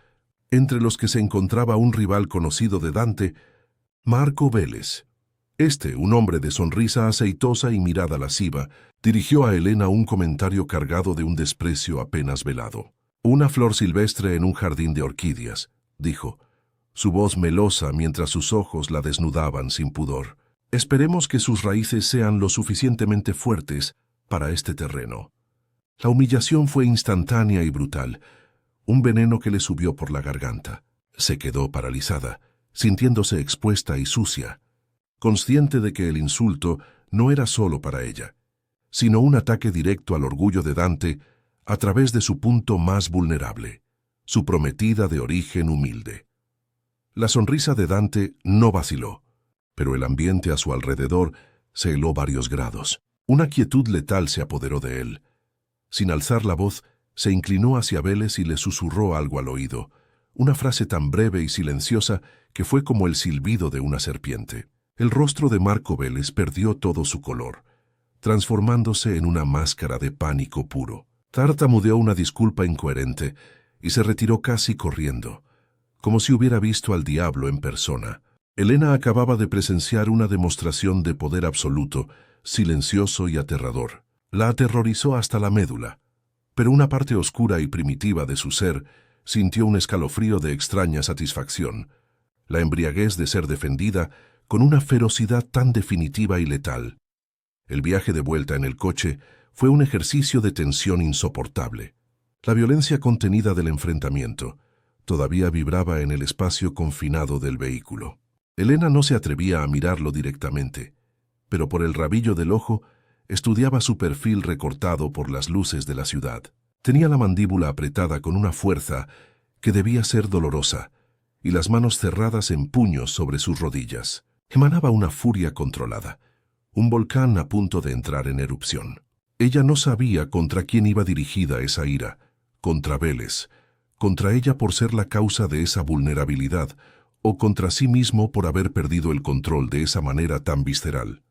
entre los que se encontraba un rival conocido de Dante, Marco Vélez. Un hombre de sonrisa aceitosa y mirada lasciva, dirigió a Elena un comentario cargado de un desprecio apenas velado. «Una flor silvestre en un jardín de orquídeas», dijo, su voz melosa mientras sus ojos la desnudaban sin pudor. «Esperemos que sus raíces sean lo suficientemente fuertes para este terreno». La humillación fue instantánea y brutal, un veneno que le subió por la garganta. Se quedó paralizada, sintiéndose expuesta y sucia, consciente de que el insulto no era solo para ella, sino un ataque directo al orgullo de Dante a través de su punto más vulnerable, su prometida de origen humilde. La sonrisa de Dante no vaciló, pero el ambiente a su alrededor se heló varios grados. Una quietud letal se apoderó de él. Sin alzar la voz, se inclinó hacia Vélez y le susurró algo al oído, una frase tan breve y silenciosa que fue como el silbido de una serpiente. El rostro de Marco Vélez perdió todo su color, transformándose en una máscara de pánico puro. Tartamudeó una disculpa incoherente y se retiró casi corriendo, como si hubiera visto al diablo en persona. Elena acababa de presenciar una demostración de poder absoluto, silencioso y aterrador. La aterrorizó hasta la médula, pero una parte oscura y primitiva de su ser sintió un escalofrío de extraña satisfacción, la embriaguez de ser defendida con una ferocidad tan definitiva y letal. El viaje de vuelta en el coche fue un ejercicio de tensión insoportable. La violencia contenida del enfrentamiento todavía vibraba en el espacio confinado del vehículo. Elena no se atrevía a mirarlo directamente, pero por el rabillo del ojo estudiaba su perfil recortado por las luces de la ciudad. Tenía la mandíbula apretada con una fuerza que debía ser dolorosa y las manos cerradas en puños sobre sus rodillas. Emanaba una furia controlada, un volcán a punto de entrar en erupción. Ella no sabía contra quién iba dirigida esa ira, contra Vélez, contra ella por ser la causa de esa vulnerabilidad, o contra sí mismo por haber perdido el control de esa manera tan visceral.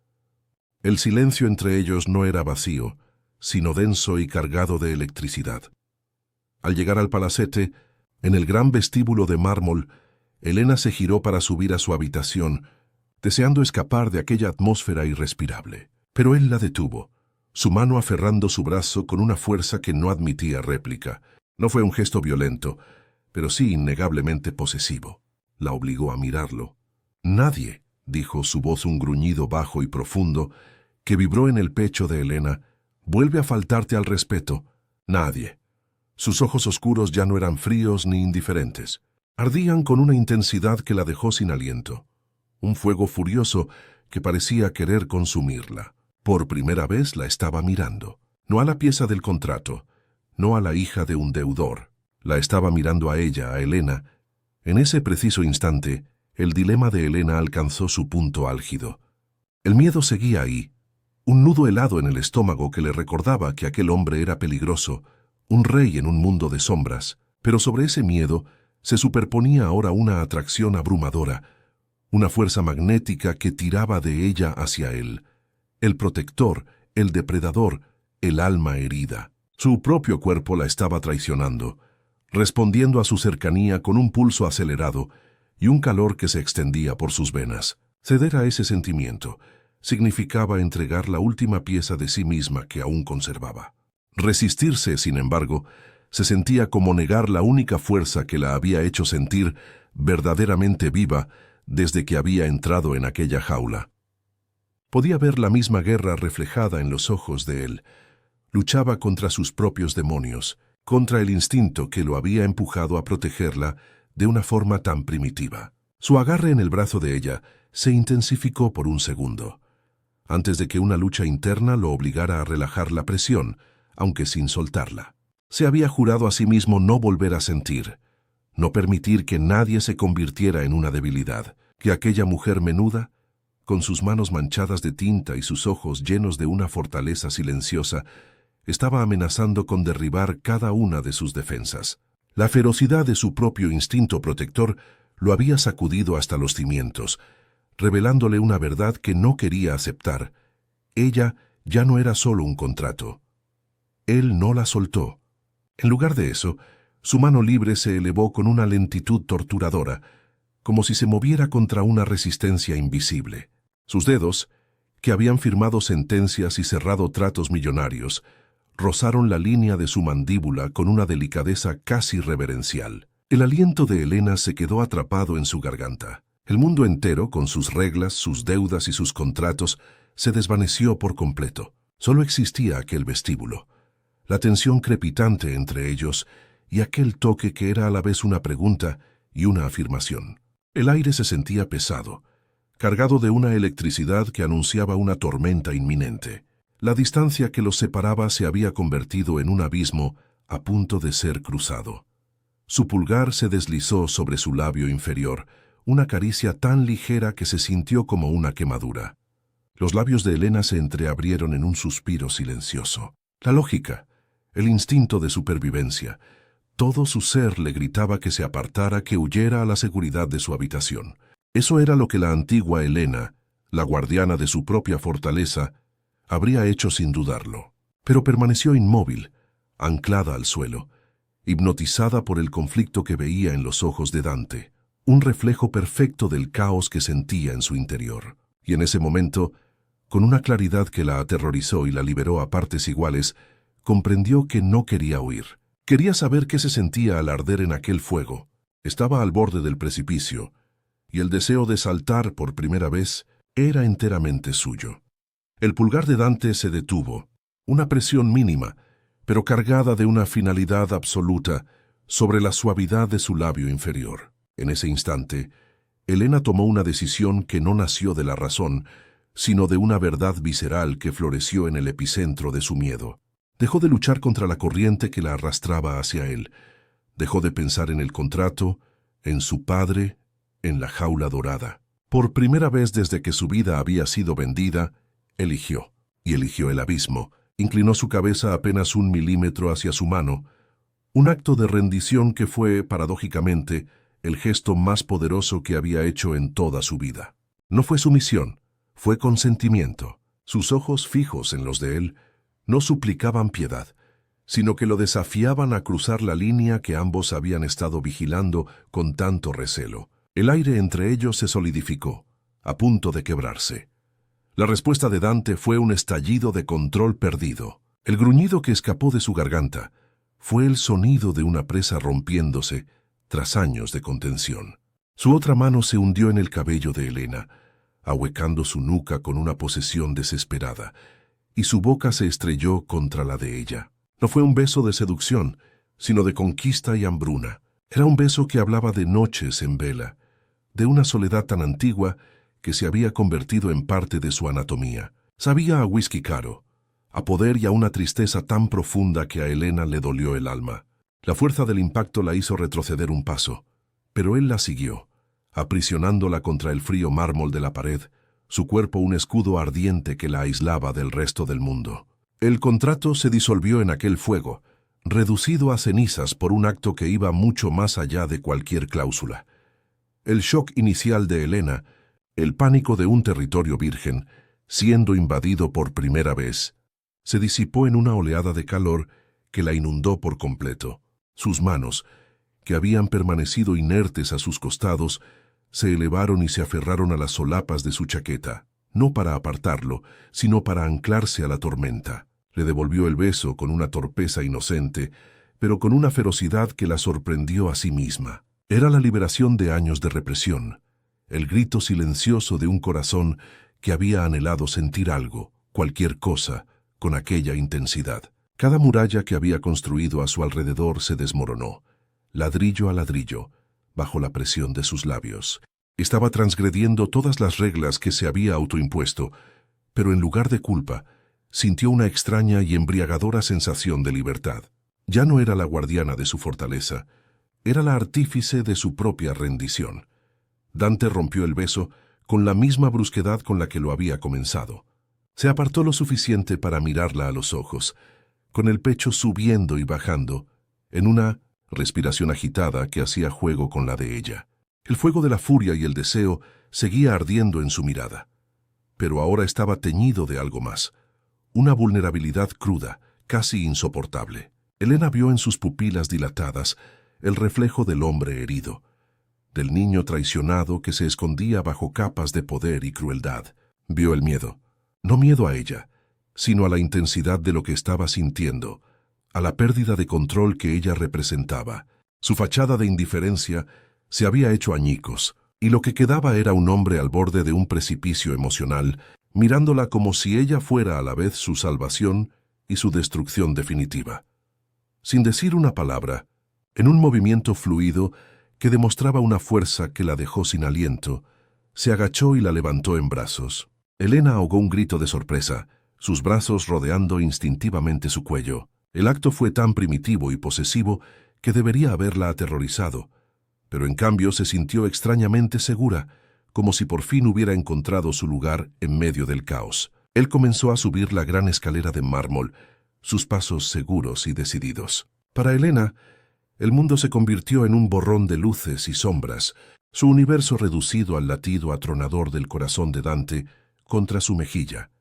El silencio entre ellos no era vacío, sino denso y cargado de electricidad. Al llegar al palacete, en el gran vestíbulo de mármol, Elena se giró para subir a su habitación, deseando escapar de aquella atmósfera irrespirable. Pero él la detuvo, su mano aferrando su brazo con una fuerza que no admitía réplica. No fue un gesto violento, pero sí innegablemente posesivo. La obligó a mirarlo. «Nadie», dijo su voz un gruñido bajo y profundo, que vibró en el pecho de Elena, «vuelve a faltarte al respeto. Nadie». Sus ojos oscuros ya no eran fríos ni indiferentes. Ardían con una intensidad que la dejó sin aliento. Un fuego furioso que parecía querer consumirla. Por primera vez la estaba mirando. No a la pieza del contrato, no a la hija de un deudor. La estaba mirando a ella, a Elena. En ese preciso instante, el dilema de Elena alcanzó su punto álgido. El miedo seguía ahí, un nudo helado en el estómago que le recordaba que aquel hombre era peligroso, un rey en un mundo de sombras, pero sobre ese miedo se superponía ahora una atracción abrumadora, una fuerza magnética que tiraba de ella hacia él, el protector, el depredador, el alma herida. Su propio cuerpo la estaba traicionando, respondiendo a su cercanía con un pulso acelerado y un calor que se extendía por sus venas. Ceder a ese sentimiento significaba entregar la última pieza de sí misma que aún conservaba. Resistirse, sin embargo, se sentía como negar la única fuerza que la había hecho sentir verdaderamente viva desde que había entrado en aquella jaula. Podía ver la misma guerra reflejada en los ojos de él. Luchaba contra sus propios demonios, contra el instinto que lo había empujado a protegerla de una forma tan primitiva. Su agarre en el brazo de ella se intensificó por un segundo, antes de que una lucha interna lo obligara a relajar la presión, aunque sin soltarla. Se había jurado a sí mismo no volver a sentir, no permitir que nadie se convirtiera en una debilidad, que aquella mujer menuda, con sus manos manchadas de tinta y sus ojos llenos de una fortaleza silenciosa, estaba amenazando con derribar cada una de sus defensas. La ferocidad de su propio instinto protector lo había sacudido hasta los cimientos, revelándole una verdad que no quería aceptar. Ella ya no era solo un contrato. Él no la soltó. En lugar de eso, su mano libre se elevó con una lentitud torturadora, como si se moviera contra una resistencia invisible. Sus dedos, que habían firmado sentencias y cerrado tratos millonarios, rozaron la línea de su mandíbula con una delicadeza casi reverencial. El aliento de Elena se quedó atrapado en su garganta. El mundo entero, con sus reglas, sus deudas y sus contratos, se desvaneció por completo. Solo existía aquel vestíbulo, la tensión crepitante entre ellos y aquel toque que era a la vez una pregunta y una afirmación. El aire se sentía pesado, cargado de una electricidad que anunciaba una tormenta inminente. La distancia que los separaba se había convertido en un abismo a punto de ser cruzado. Su pulgar se deslizó sobre su labio inferior, una caricia tan ligera que se sintió como una quemadura. Los labios de Elena se entreabrieron en un suspiro silencioso. La lógica, el instinto de supervivencia, todo su ser le gritaba que se apartara, que huyera a la seguridad de su habitación. Eso era lo que la antigua Elena, la guardiana de su propia fortaleza, habría hecho sin dudarlo. Pero permaneció inmóvil, anclada al suelo, hipnotizada por el conflicto que veía en los ojos de Dante, un reflejo perfecto del caos que sentía en su interior. Y en ese momento, con una claridad que la aterrorizó y la liberó a partes iguales, comprendió que no quería huir. Quería saber qué se sentía al arder en aquel fuego. Estaba al borde del precipicio, y el deseo de saltar por primera vez era enteramente suyo. El pulgar de Dante se detuvo, una presión mínima, pero cargada de una finalidad absoluta, sobre la suavidad de su labio inferior. En ese instante, Elena tomó una decisión que no nació de la razón, sino de una verdad visceral que floreció en el epicentro de su miedo. Dejó de luchar contra la corriente que la arrastraba hacia él. Dejó de pensar en el contrato, en su padre, en la jaula dorada. Por primera vez desde que su vida había sido vendida, eligió. Y eligió el abismo. Inclinó su cabeza apenas 1 milímetro hacia su mano. Un acto de rendición que fue, paradójicamente, el gesto más poderoso que había hecho en toda su vida. No fue sumisión, fue consentimiento. Sus ojos fijos en los de él no suplicaban piedad, sino que lo desafiaban a cruzar la línea que ambos habían estado vigilando con tanto recelo. El aire entre ellos se solidificó, a punto de quebrarse. La respuesta de Dante fue un estallido de control perdido. El gruñido que escapó de su garganta fue el sonido de una presa rompiéndose tras años de contención. Su otra mano se hundió en el cabello de Elena, ahuecando su nuca con una posesión desesperada, y su boca se estrelló contra la de ella. No fue un beso de seducción, sino de conquista y hambruna. Era un beso que hablaba de noches en vela, de una soledad tan antigua que se había convertido en parte de su anatomía. Sabía a whisky caro, a poder y a una tristeza tan profunda que a Elena le dolió el alma. La fuerza del impacto la hizo retroceder un paso, pero él la siguió, aprisionándola contra el frío mármol de la pared, su cuerpo un escudo ardiente que la aislaba del resto del mundo. El contrato se disolvió en aquel fuego, reducido a cenizas por un acto que iba mucho más allá de cualquier cláusula. El shock inicial de Elena, el pánico de un territorio virgen, siendo invadido por primera vez, se disipó en una oleada de calor que la inundó por completo. Sus manos, que habían permanecido inertes a sus costados, se elevaron y se aferraron a las solapas de su chaqueta, no para apartarlo, sino para anclarse a la tormenta. Le devolvió el beso con una torpeza inocente, pero con una ferocidad que la sorprendió a sí misma. Era la liberación de años de represión, el grito silencioso de un corazón que había anhelado sentir algo, cualquier cosa, con aquella intensidad. Cada muralla que había construido a su alrededor se desmoronó, ladrillo a ladrillo, bajo la presión de sus labios. Estaba transgrediendo todas las reglas que se había autoimpuesto, pero en lugar de culpa, sintió una extraña y embriagadora sensación de libertad. Ya no era la guardiana de su fortaleza, era la artífice de su propia rendición. Dante rompió el beso con la misma brusquedad con la que lo había comenzado. Se apartó lo suficiente para mirarla a los ojos, con el pecho subiendo y bajando, en una respiración agitada que hacía juego con la de ella. El fuego de la furia y el deseo seguía ardiendo en su mirada, pero ahora estaba teñido de algo más, una vulnerabilidad cruda, casi insoportable. Elena vio en sus pupilas dilatadas el reflejo del hombre herido, del niño traicionado que se escondía bajo capas de poder y crueldad. Vio el miedo, no miedo a ella, sino a la intensidad de lo que estaba sintiendo, a la pérdida de control que ella representaba. Su fachada de indiferencia se había hecho añicos, y lo que quedaba era un hombre al borde de un precipicio emocional, mirándola como si ella fuera a la vez su salvación y su destrucción definitiva. Sin decir una palabra, en un movimiento fluido que demostraba una fuerza que la dejó sin aliento, se agachó y la levantó en brazos. Elena ahogó un grito de sorpresa, sus brazos rodeando instintivamente su cuello. El acto fue tan primitivo y posesivo que debería haberla aterrorizado, pero en cambio se sintió extrañamente segura, como si por fin hubiera encontrado su lugar en medio del caos. Él comenzó a subir la gran escalera de mármol, sus pasos seguros y decididos. Para Elena, el mundo se convirtió en un borrón de luces y sombras, su universo reducido al latido atronador del corazón de Dante contra su mejilla,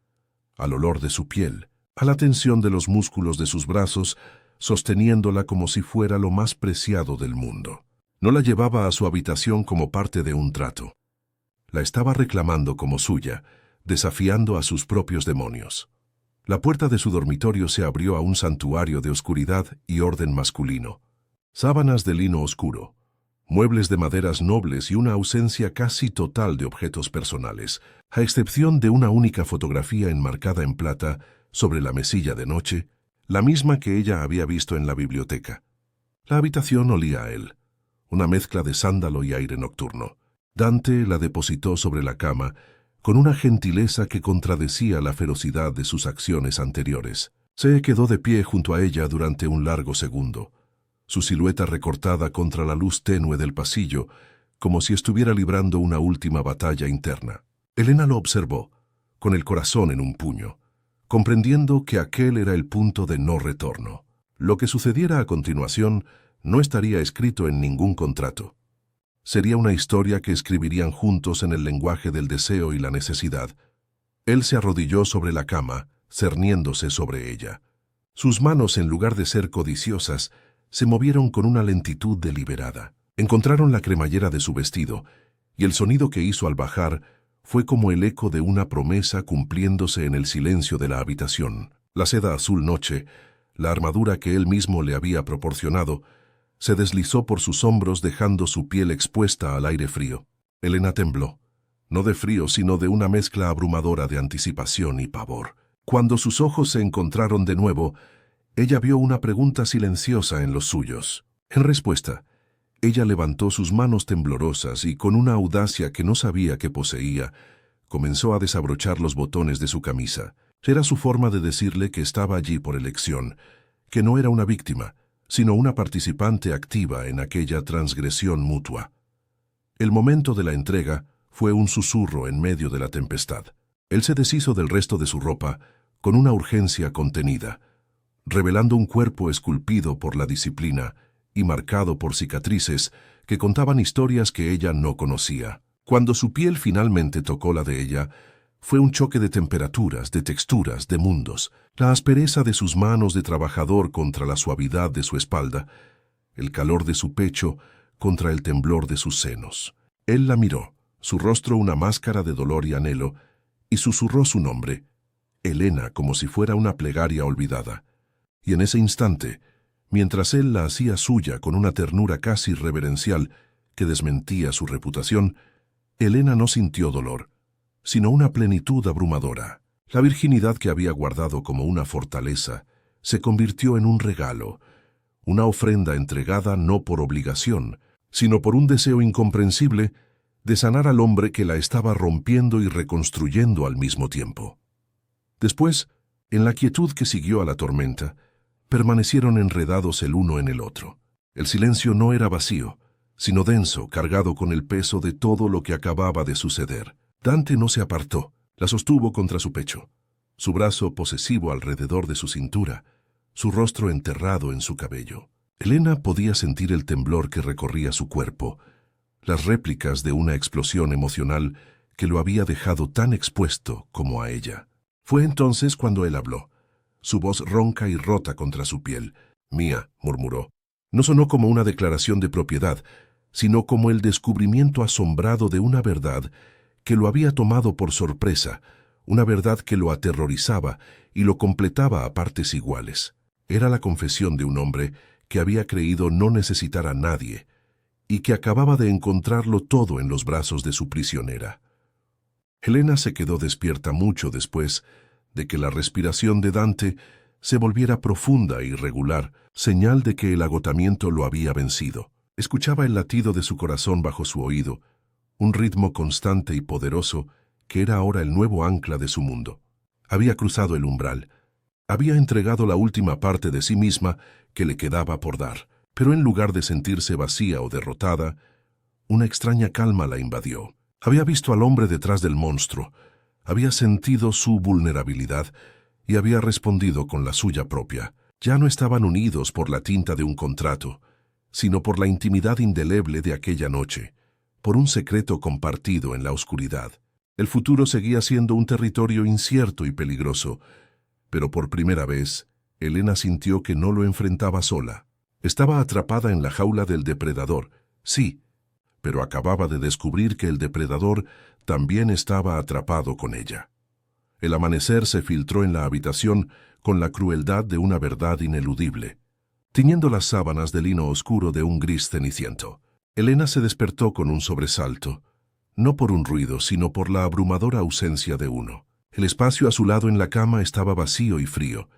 al olor de su piel, a la tensión de los músculos de sus brazos, sosteniéndola como si fuera lo más preciado del mundo. No la llevaba a su habitación como parte de un trato. La estaba reclamando como suya, desafiando a sus propios demonios. La puerta de su dormitorio se abrió a un santuario de oscuridad y orden masculino. Sábanas de lino oscuro, muebles de maderas nobles y una ausencia casi total de objetos personales, a excepción de una única fotografía enmarcada en plata sobre la mesilla de noche, la misma que ella había visto en la biblioteca. La habitación olía a él, una mezcla de sándalo y aire nocturno. Dante la depositó sobre la cama con una gentileza que contradecía la ferocidad de sus acciones anteriores. Se quedó de pie junto a ella durante un largo segundo, su silueta recortada contra la luz tenue del pasillo, como si estuviera librando una última batalla interna. Elena lo observó, con el corazón en un puño, comprendiendo que aquel era el punto de no retorno. Lo que sucediera a continuación no estaría escrito en ningún contrato. Sería una historia que escribirían juntos en el lenguaje del deseo y la necesidad. Él se arrodilló sobre la cama, cerniéndose sobre ella. Sus manos, en lugar de ser codiciosas, se movieron con una lentitud deliberada. Encontraron la cremallera de su vestido, y el sonido que hizo al bajar fue como el eco de una promesa cumpliéndose en el silencio de la habitación. La seda azul noche, la armadura que él mismo le había proporcionado, se deslizó por sus hombros dejando su piel expuesta al aire frío. Elena tembló, no de frío sino de una mezcla abrumadora de anticipación y pavor. Cuando sus ojos se encontraron de nuevo, ella vio una pregunta silenciosa en los suyos. En respuesta, ella levantó sus manos temblorosas y con una audacia que no sabía que poseía, comenzó a desabrochar los botones de su camisa. Era su forma de decirle que estaba allí por elección, que no era una víctima, sino una participante activa en aquella transgresión mutua. El momento de la entrega fue un susurro en medio de la tempestad. Él se deshizo del resto de su ropa con una urgencia contenida, revelando un cuerpo esculpido por la disciplina y marcado por cicatrices que contaban historias que ella no conocía. Cuando su piel finalmente tocó la de ella, fue un choque de temperaturas, de texturas, de mundos, la aspereza de sus manos de trabajador contra la suavidad de su espalda, el calor de su pecho contra el temblor de sus senos. Él la miró, su rostro una máscara de dolor y anhelo, y susurró su nombre, Elena, como si fuera una plegaria olvidada. Y en ese instante, mientras él la hacía suya con una ternura casi reverencial que desmentía su reputación, Elena no sintió dolor, sino una plenitud abrumadora. La virginidad que había guardado como una fortaleza se convirtió en un regalo, una ofrenda entregada no por obligación, sino por un deseo incomprensible de sanar al hombre que la estaba rompiendo y reconstruyendo al mismo tiempo. Después, en la quietud que siguió a la tormenta, permanecieron enredados el uno en el otro. El silencio no era vacío, sino denso, cargado con el peso de todo lo que acababa de suceder. Dante no se apartó, la sostuvo contra su pecho, su brazo posesivo alrededor de su cintura, su rostro enterrado en su cabello. Elena podía sentir el temblor que recorría su cuerpo, las réplicas de una explosión emocional que lo había dejado tan expuesto como a ella. Fue entonces cuando él habló, su voz ronca y rota contra su piel. «Mía», murmuró. No sonó como una declaración de propiedad, sino como el descubrimiento asombrado de una verdad que lo había tomado por sorpresa, una verdad que lo aterrorizaba y lo completaba a partes iguales. Era la confesión de un hombre que había creído no necesitar a nadie y que acababa de encontrarlo todo en los brazos de su prisionera. Helena se quedó despierta mucho después de que la respiración de Dante se volviera profunda e irregular, señal de que el agotamiento lo había vencido. Escuchaba el latido de su corazón bajo su oído, un ritmo constante y poderoso que era ahora el nuevo ancla de su mundo. Había cruzado el umbral, había entregado la última parte de sí misma que le quedaba por dar, pero en lugar de sentirse vacía o derrotada, una extraña calma la invadió. Había visto al hombre detrás del monstruo, había sentido su vulnerabilidad y había respondido con la suya propia. Ya no estaban unidos por la tinta de un contrato, sino por la intimidad indeleble de aquella noche, por un secreto compartido en la oscuridad. El futuro seguía siendo un territorio incierto y peligroso, pero por primera vez, Elena sintió que no lo enfrentaba sola. Estaba atrapada en la jaula del depredador, sí, pero acababa de descubrir que el depredador también estaba atrapado con ella. El amanecer se filtró en la habitación con la crueldad de una verdad ineludible, tiñendo las sábanas de lino oscuro de un gris ceniciento. Elena se despertó con un sobresalto, no por un ruido, sino por la abrumadora ausencia de uno. El espacio a su lado en la cama estaba vacío y frío.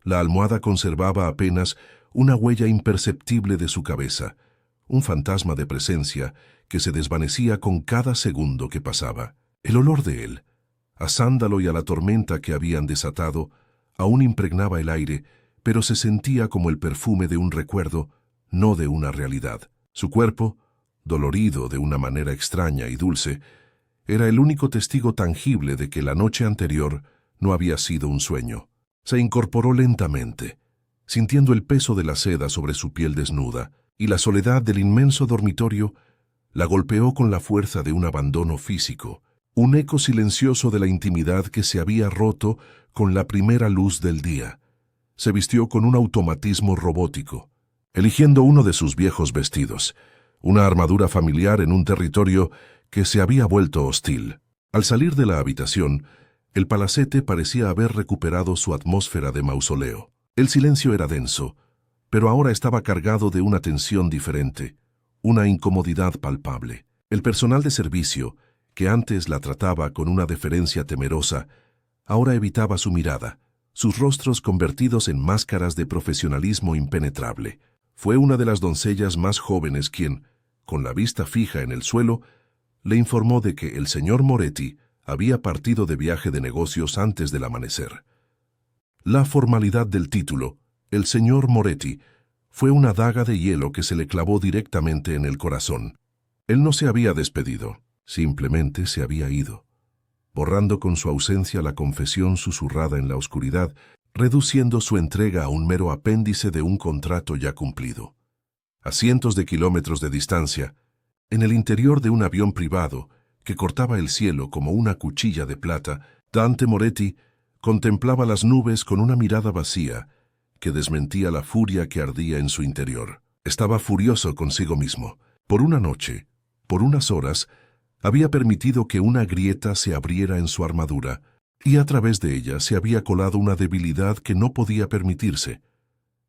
La almohada conservaba apenas una huella imperceptible de su cabeza, un fantasma de presencia que se desvanecía con cada segundo que pasaba. El olor de él, a sándalo y a la tormenta que habían desatado, aún impregnaba el aire, pero se sentía como el perfume de un recuerdo, no de una realidad. Su cuerpo, dolorido de una manera extraña y dulce, era el único testigo tangible de que la noche anterior no había sido un sueño. Se incorporó lentamente, sintiendo el peso de la seda sobre su piel desnuda, y la soledad del inmenso dormitorio la golpeó con la fuerza de un abandono físico, un eco silencioso de la intimidad que se había roto con la primera luz del día. Se vistió con un automatismo robótico, eligiendo uno de sus viejos vestidos, una armadura familiar en un territorio que se había vuelto hostil. Al salir de la habitación, el palacete parecía haber recuperado su atmósfera de mausoleo. El silencio era denso, pero ahora estaba cargado de una tensión diferente, una incomodidad palpable. El personal de servicio, que antes la trataba con una deferencia temerosa, ahora evitaba su mirada, sus rostros convertidos en máscaras de profesionalismo impenetrable. Fue una de las doncellas más jóvenes quien, con la vista fija en el suelo, le informó de que el señor Moretti había partido de viaje de negocios antes del amanecer. La formalidad del título, el señor Moretti, fue una daga de hielo que se le clavó directamente en el corazón. Él no se había despedido, simplemente se había ido, borrando con su ausencia la confesión susurrada en la oscuridad, reduciendo su entrega a un mero apéndice de un contrato ya cumplido. A cientos de kilómetros de distancia, en el interior de un avión privado que cortaba el cielo como una cuchilla de plata, Dante Moretti contemplaba las nubes con una mirada vacía que desmentía la furia que ardía en su interior. Estaba furioso consigo mismo. Por una noche, por unas horas, había permitido que una grieta se abriera en su armadura, y a través de ella se había colado una debilidad que no podía permitirse.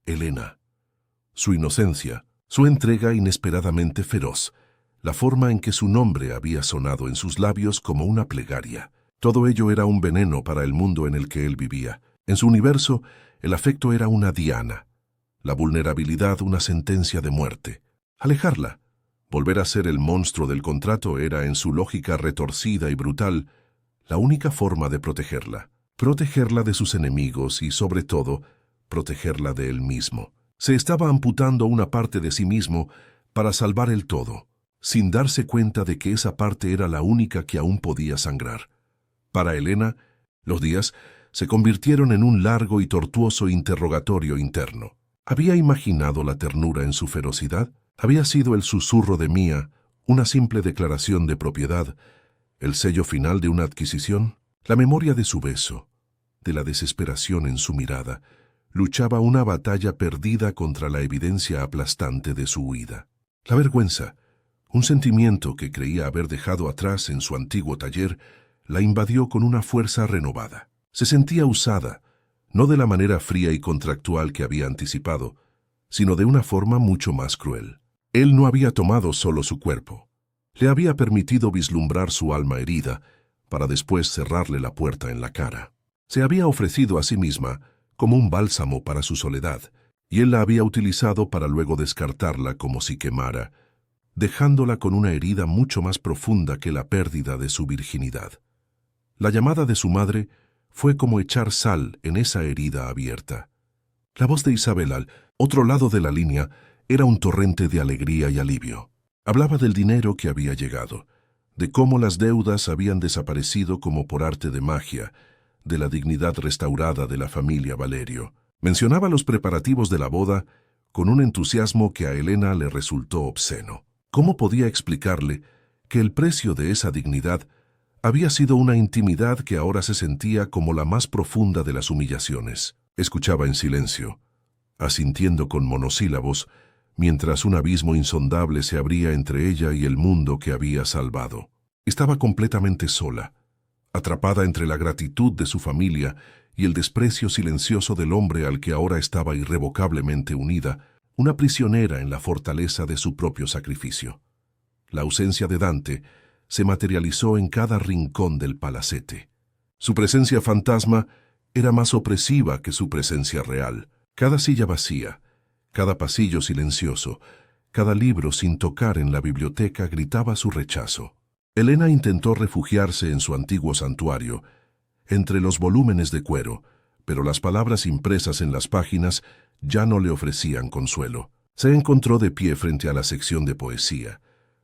Elena. Su inocencia, su entrega inesperadamente feroz, la forma en que su nombre había sonado en sus labios como una plegaria. Todo ello era un veneno para el mundo en el que él vivía. En su universo, el afecto era una diana, la vulnerabilidad una sentencia de muerte. Alejarla, volver a ser el monstruo del contrato era, en su lógica retorcida y brutal, la única forma de protegerla. Protegerla de sus enemigos y, sobre todo, protegerla de él mismo. Se estaba amputando una parte de sí mismo para salvar el todo, sin darse cuenta de que esa parte era la única que aún podía sangrar. Para Elena, los días se convirtieron en un largo y tortuoso interrogatorio interno. ¿Había imaginado la ternura en su ferocidad? ¿Había sido el susurro de Mía una simple declaración de propiedad, el sello final de una adquisición? La memoria de su beso, de la desesperación en su mirada, luchaba una batalla perdida contra la evidencia aplastante de su huida. La vergüenza, un sentimiento que creía haber dejado atrás en su antiguo taller, la invadió con una fuerza renovada. Se sentía usada, no de la manera fría y contractual que había anticipado, sino de una forma mucho más cruel. Él no había tomado solo su cuerpo. Le había permitido vislumbrar su alma herida, para después cerrarle la puerta en la cara. Se había ofrecido a sí misma como un bálsamo para su soledad, y él la había utilizado para luego descartarla como si quemara, dejándola con una herida mucho más profunda que la pérdida de su virginidad. La llamada de su madre fue como echar sal en esa herida abierta. La voz de Isabel al otro lado de la línea era un torrente de alegría y alivio. Hablaba del dinero que había llegado, de cómo las deudas habían desaparecido como por arte de magia, de la dignidad restaurada de la familia Valerio. Mencionaba los preparativos de la boda con un entusiasmo que a Elena le resultó obsceno. ¿Cómo podía explicarle que el precio de esa dignidad había sido una intimidad que ahora se sentía como la más profunda de las humillaciones? Escuchaba en silencio, asintiendo con monosílabos, mientras un abismo insondable se abría entre ella y el mundo que había salvado. Estaba completamente sola, atrapada entre la gratitud de su familia y el desprecio silencioso del hombre al que ahora estaba irrevocablemente unida, una prisionera en la fortaleza de su propio sacrificio. La ausencia de Dante se materializó en cada rincón del palacete. Su presencia fantasma era más opresiva que su presencia real. Cada silla vacía, cada pasillo silencioso, cada libro sin tocar en la biblioteca gritaba su rechazo. Elena intentó refugiarse en su antiguo santuario, entre los volúmenes de cuero, pero las palabras impresas en las páginas ya no le ofrecían consuelo. Se encontró de pie frente a la sección de poesía,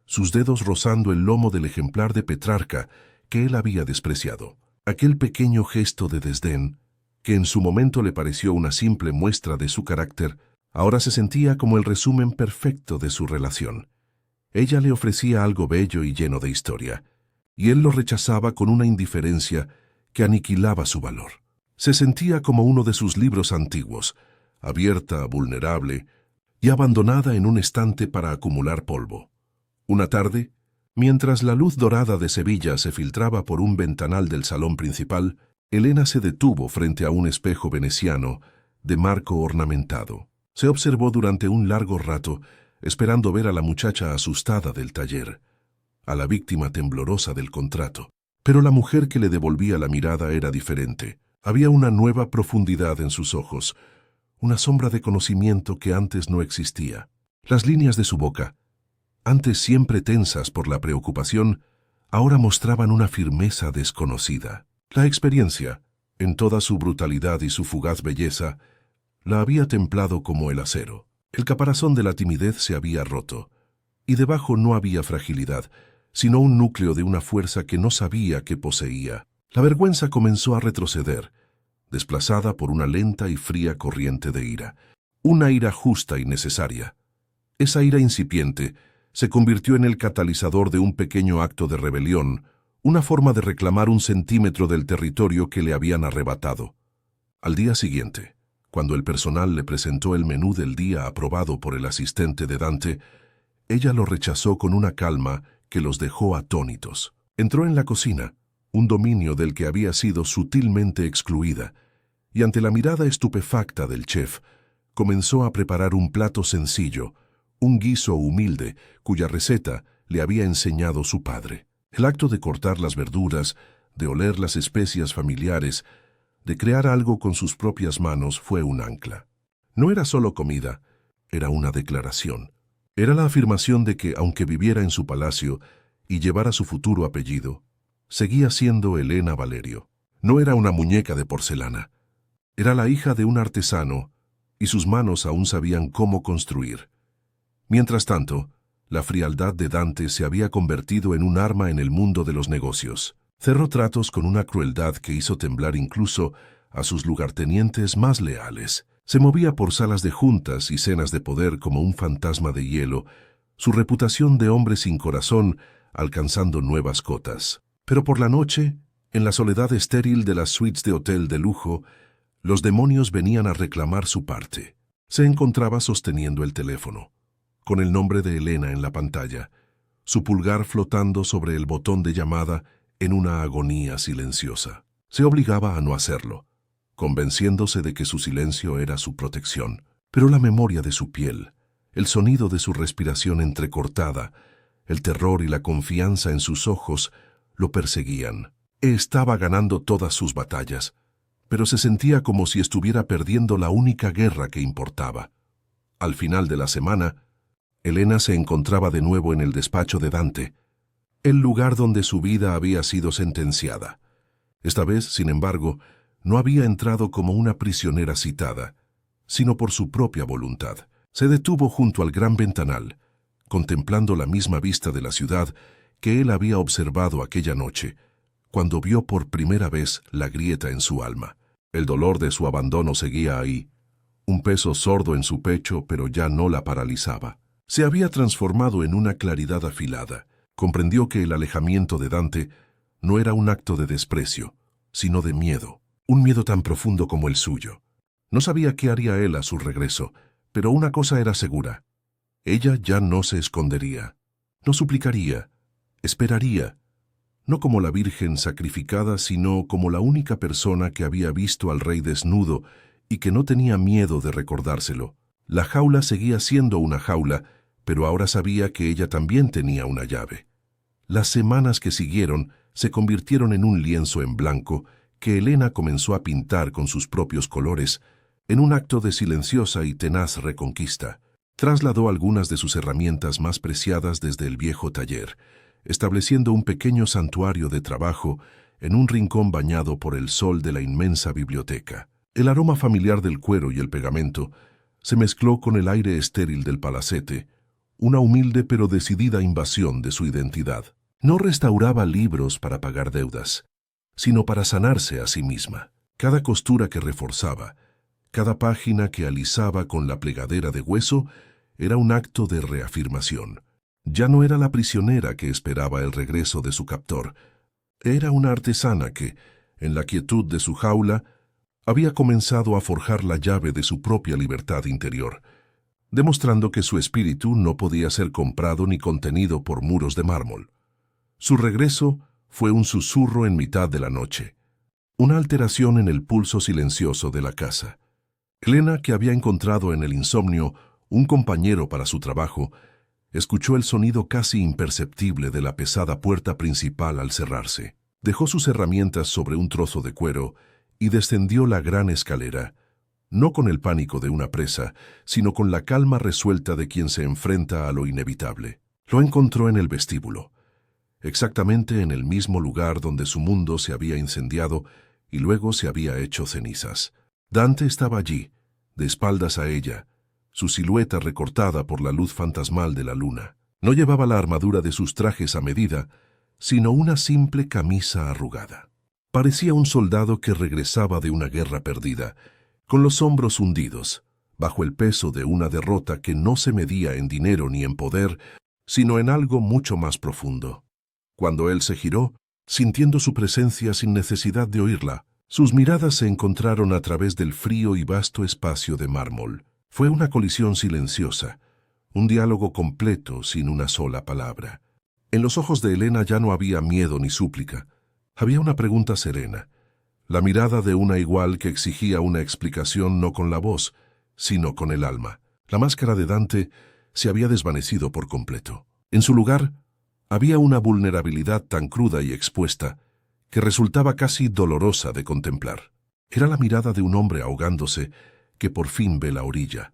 sus dedos rozando el lomo del ejemplar de Petrarca que él había despreciado. Aquel pequeño gesto de desdén, que en su momento le pareció una simple muestra de su carácter, ahora se sentía como el resumen perfecto de su relación. Ella le ofrecía algo bello y lleno de historia, y él lo rechazaba con una indiferencia que aniquilaba su valor. Se sentía como uno de sus libros antiguos, abierta, vulnerable y abandonada en un estante para acumular polvo. Una tarde, mientras la luz dorada de Sevilla se filtraba por un ventanal del salón principal, Elena se detuvo frente a un espejo veneciano de marco ornamentado. Se observó durante un largo rato, esperando ver a la muchacha asustada del taller, a la víctima temblorosa del contrato. Pero la mujer que le devolvía la mirada era diferente. Había una nueva profundidad en sus ojos, una sombra de conocimiento que antes no existía. Las líneas de su boca, antes siempre tensas por la preocupación, ahora mostraban una firmeza desconocida. La experiencia, en toda su brutalidad y su fugaz belleza, la había templado como el acero. El caparazón de la timidez se había roto, y debajo no había fragilidad, sino un núcleo de una fuerza que no sabía que poseía. La vergüenza comenzó a retroceder, desplazada por una lenta y fría corriente de ira. Una ira justa y necesaria. Esa ira incipiente se convirtió en el catalizador de un pequeño acto de rebelión, una forma de reclamar un centímetro del territorio que le habían arrebatado. Al día siguiente, cuando el personal le presentó el menú del día aprobado por el asistente de Dante, ella lo rechazó con una calma que los dejó atónitos. Entró en la cocina, un dominio del que había sido sutilmente excluida, y ante la mirada estupefacta del chef, comenzó a preparar un plato sencillo, un guiso humilde, cuya receta le había enseñado su padre. El acto de cortar las verduras, de oler las especias familiares, de crear algo con sus propias manos fue un ancla. No era solo comida, era una declaración. Era la afirmación de que, aunque viviera en su palacio y llevara su futuro apellido, seguía siendo Elena Valerio. No era una muñeca de porcelana. Era la hija de un artesano, y sus manos aún sabían cómo construir. Mientras tanto, la frialdad de Dante se había convertido en un arma en el mundo de los negocios. Cerró tratos con una crueldad que hizo temblar incluso a sus lugartenientes más leales. Se movía por salas de juntas y cenas de poder como un fantasma de hielo, su reputación de hombre sin corazón alcanzando nuevas cotas. Pero por la noche, en la soledad estéril de las suites de hotel de lujo, los demonios venían a reclamar su parte. Se encontraba sosteniendo el teléfono, con el nombre de Elena en la pantalla, su pulgar flotando sobre el botón de llamada en una agonía silenciosa. Se obligaba a no hacerlo, convenciéndose de que su silencio era su protección. Pero la memoria de su piel, el sonido de su respiración entrecortada, el terror y la confianza en sus ojos lo perseguían. Estaba ganando todas sus batallas, pero se sentía como si estuviera perdiendo la única guerra que importaba. Al final de la semana, Elena se encontraba de nuevo en el despacho de Dante, el lugar donde su vida había sido sentenciada. Esta vez, sin embargo, no había entrado como una prisionera citada, sino por su propia voluntad. Se detuvo junto al gran ventanal, contemplando la misma vista de la ciudad que él había observado aquella noche, cuando vio por primera vez la grieta en su alma. El dolor de su abandono seguía ahí, un peso sordo en su pecho, pero ya no la paralizaba. Se había transformado en una claridad afilada. Comprendió que el alejamiento de Dante no era un acto de desprecio, sino de miedo, un miedo tan profundo como el suyo. No sabía qué haría él a su regreso, pero una cosa era segura. Ella ya no se escondería, no suplicaría, esperaría, no como la Virgen sacrificada, sino como la única persona que había visto al rey desnudo y que no tenía miedo de recordárselo. La jaula seguía siendo una jaula, pero ahora sabía que ella también tenía una llave. Las semanas que siguieron se convirtieron en un lienzo en blanco que Elena comenzó a pintar con sus propios colores, en un acto de silenciosa y tenaz reconquista. Trasladó algunas de sus herramientas más preciadas desde el viejo taller, estableciendo un pequeño santuario de trabajo en un rincón bañado por el sol de la inmensa biblioteca. El aroma familiar del cuero y el pegamento se mezcló con el aire estéril del palacete, una humilde pero decidida invasión de su identidad. No restauraba libros para pagar deudas, sino para sanarse a sí misma. Cada costura que reforzaba, cada página que alisaba con la plegadera de hueso, era un acto de reafirmación. Ya no era la prisionera que esperaba el regreso de su captor. Era una artesana que, en la quietud de su jaula, había comenzado a forjar la llave de su propia libertad interior, demostrando que su espíritu no podía ser comprado ni contenido por muros de mármol. Su regreso fue un susurro en mitad de la noche, una alteración en el pulso silencioso de la casa. Elena, que había encontrado en el insomnio un compañero para su trabajo, escuchó el sonido casi imperceptible de la pesada puerta principal al cerrarse. Dejó sus herramientas sobre un trozo de cuero y descendió la gran escalera, no con el pánico de una presa, sino con la calma resuelta de quien se enfrenta a lo inevitable. Lo encontró en el vestíbulo, exactamente en el mismo lugar donde su mundo se había incendiado y luego se había hecho cenizas. Dante estaba allí, de espaldas a ella, su silueta recortada por la luz fantasmal de la luna. No llevaba la armadura de sus trajes a medida, sino una simple camisa arrugada. Parecía un soldado que regresaba de una guerra perdida, con los hombros hundidos, bajo el peso de una derrota que no se medía en dinero ni en poder, sino en algo mucho más profundo. Cuando él se giró, sintiendo su presencia sin necesidad de oírla, sus miradas se encontraron a través del frío y vasto espacio de mármol. Fue una colisión silenciosa, un diálogo completo sin una sola palabra. En los ojos de Elena ya no había miedo ni súplica. Había una pregunta serena, la mirada de una igual que exigía una explicación no con la voz, sino con el alma. La máscara de Dante se había desvanecido por completo. En su lugar, había una vulnerabilidad tan cruda y expuesta que resultaba casi dolorosa de contemplar. Era la mirada de un hombre ahogándose que por fin ve la orilla,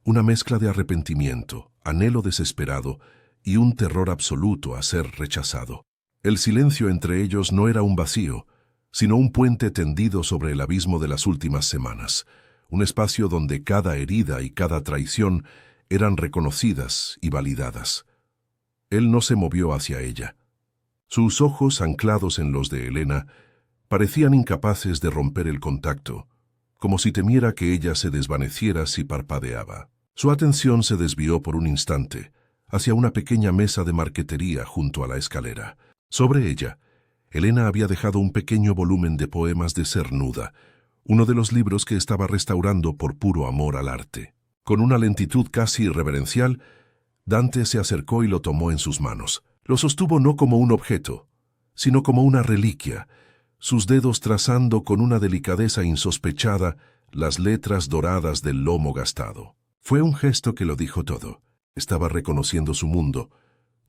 una mezcla de arrepentimiento, anhelo desesperado y un terror absoluto a ser rechazado. El silencio entre ellos no era un vacío, sino un puente tendido sobre el abismo de las últimas semanas, un espacio donde cada herida y cada traición eran reconocidas y validadas. Él no se movió hacia ella. Sus ojos, anclados en los de Elena, Parecían incapaces de romper el contacto, como si temiera que ella se desvaneciera si parpadeaba. Su atención se desvió por un instante hacia una pequeña mesa de marquetería junto a la escalera. Sobre ella, Elena había dejado un pequeño volumen de poemas de Cernuda, uno de los libros que estaba restaurando por puro amor al arte. Con una lentitud casi irreverencial, Dante se acercó y lo tomó en sus manos. Lo sostuvo no como un objeto, sino como una reliquia, sus dedos trazando con una delicadeza insospechada las letras doradas del lomo gastado. Fue un gesto que lo dijo todo. Estaba reconociendo su mundo,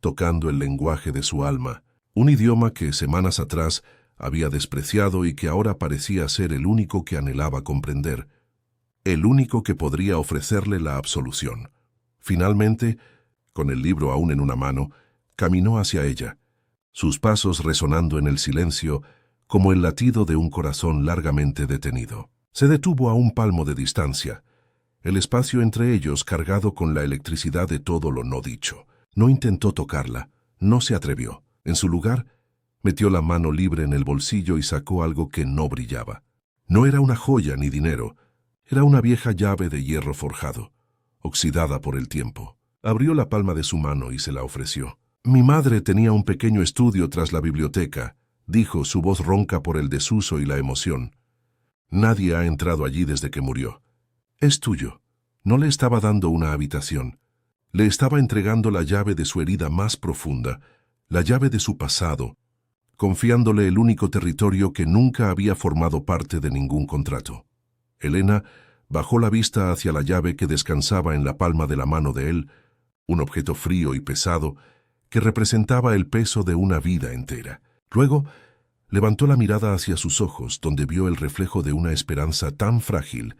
tocando el lenguaje de su alma, un idioma que semanas atrás había despreciado y que ahora parecía ser el único que anhelaba comprender, el único que podría ofrecerle la absolución. Finalmente, con el libro aún en una mano, caminó hacia ella, sus pasos resonando en el silencio como el latido de un corazón largamente detenido. Se detuvo a un palmo de distancia, el espacio entre ellos cargado con la electricidad de todo lo no dicho. No intentó tocarla, no se atrevió. En su lugar, metió la mano libre en el bolsillo y sacó algo que no brillaba. No era una joya ni dinero, era una vieja llave de hierro forjado, oxidada por el tiempo. Abrió la palma de su mano y se la ofreció. «Mi madre tenía un pequeño estudio tras la biblioteca», dijo, su voz ronca por el desuso y la emoción. «Nadie ha entrado allí desde que murió. Es tuyo». No le estaba dando una habitación. Le estaba entregando la llave de su herida más profunda, la llave de su pasado, confiándole el único territorio que nunca había formado parte de ningún contrato. Elena bajó la vista hacia la llave que descansaba en la palma de la mano de él, un objeto frío y pesado que representaba el peso de una vida entera. Luego, levantó la mirada hacia sus ojos, donde vio el reflejo de una esperanza tan frágil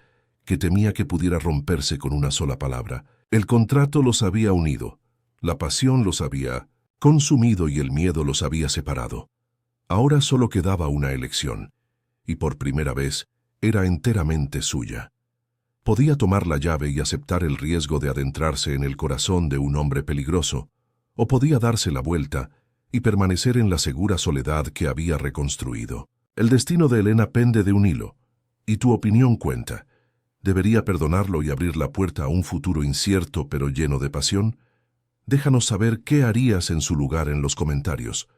que temía que pudiera romperse con una sola palabra. El contrato los había unido, la pasión los había consumido y el miedo los había separado. Ahora solo quedaba una elección, y por primera vez era enteramente suya. Podía tomar la llave y aceptar el riesgo de adentrarse en el corazón de un hombre peligroso, o podía darse la vuelta y permanecer en la segura soledad que había reconstruido. El destino de Elena pende de un hilo, y tu opinión cuenta. ¿Debería perdonarlo y abrir la puerta a un futuro incierto pero lleno de pasión? Déjanos saber qué harías en su lugar en los comentarios.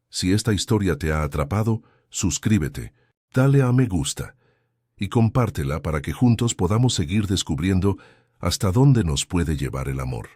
Si esta historia te ha atrapado, suscríbete, dale a me gusta y compártela para que juntos podamos seguir descubriendo hasta dónde nos puede llevar el amor.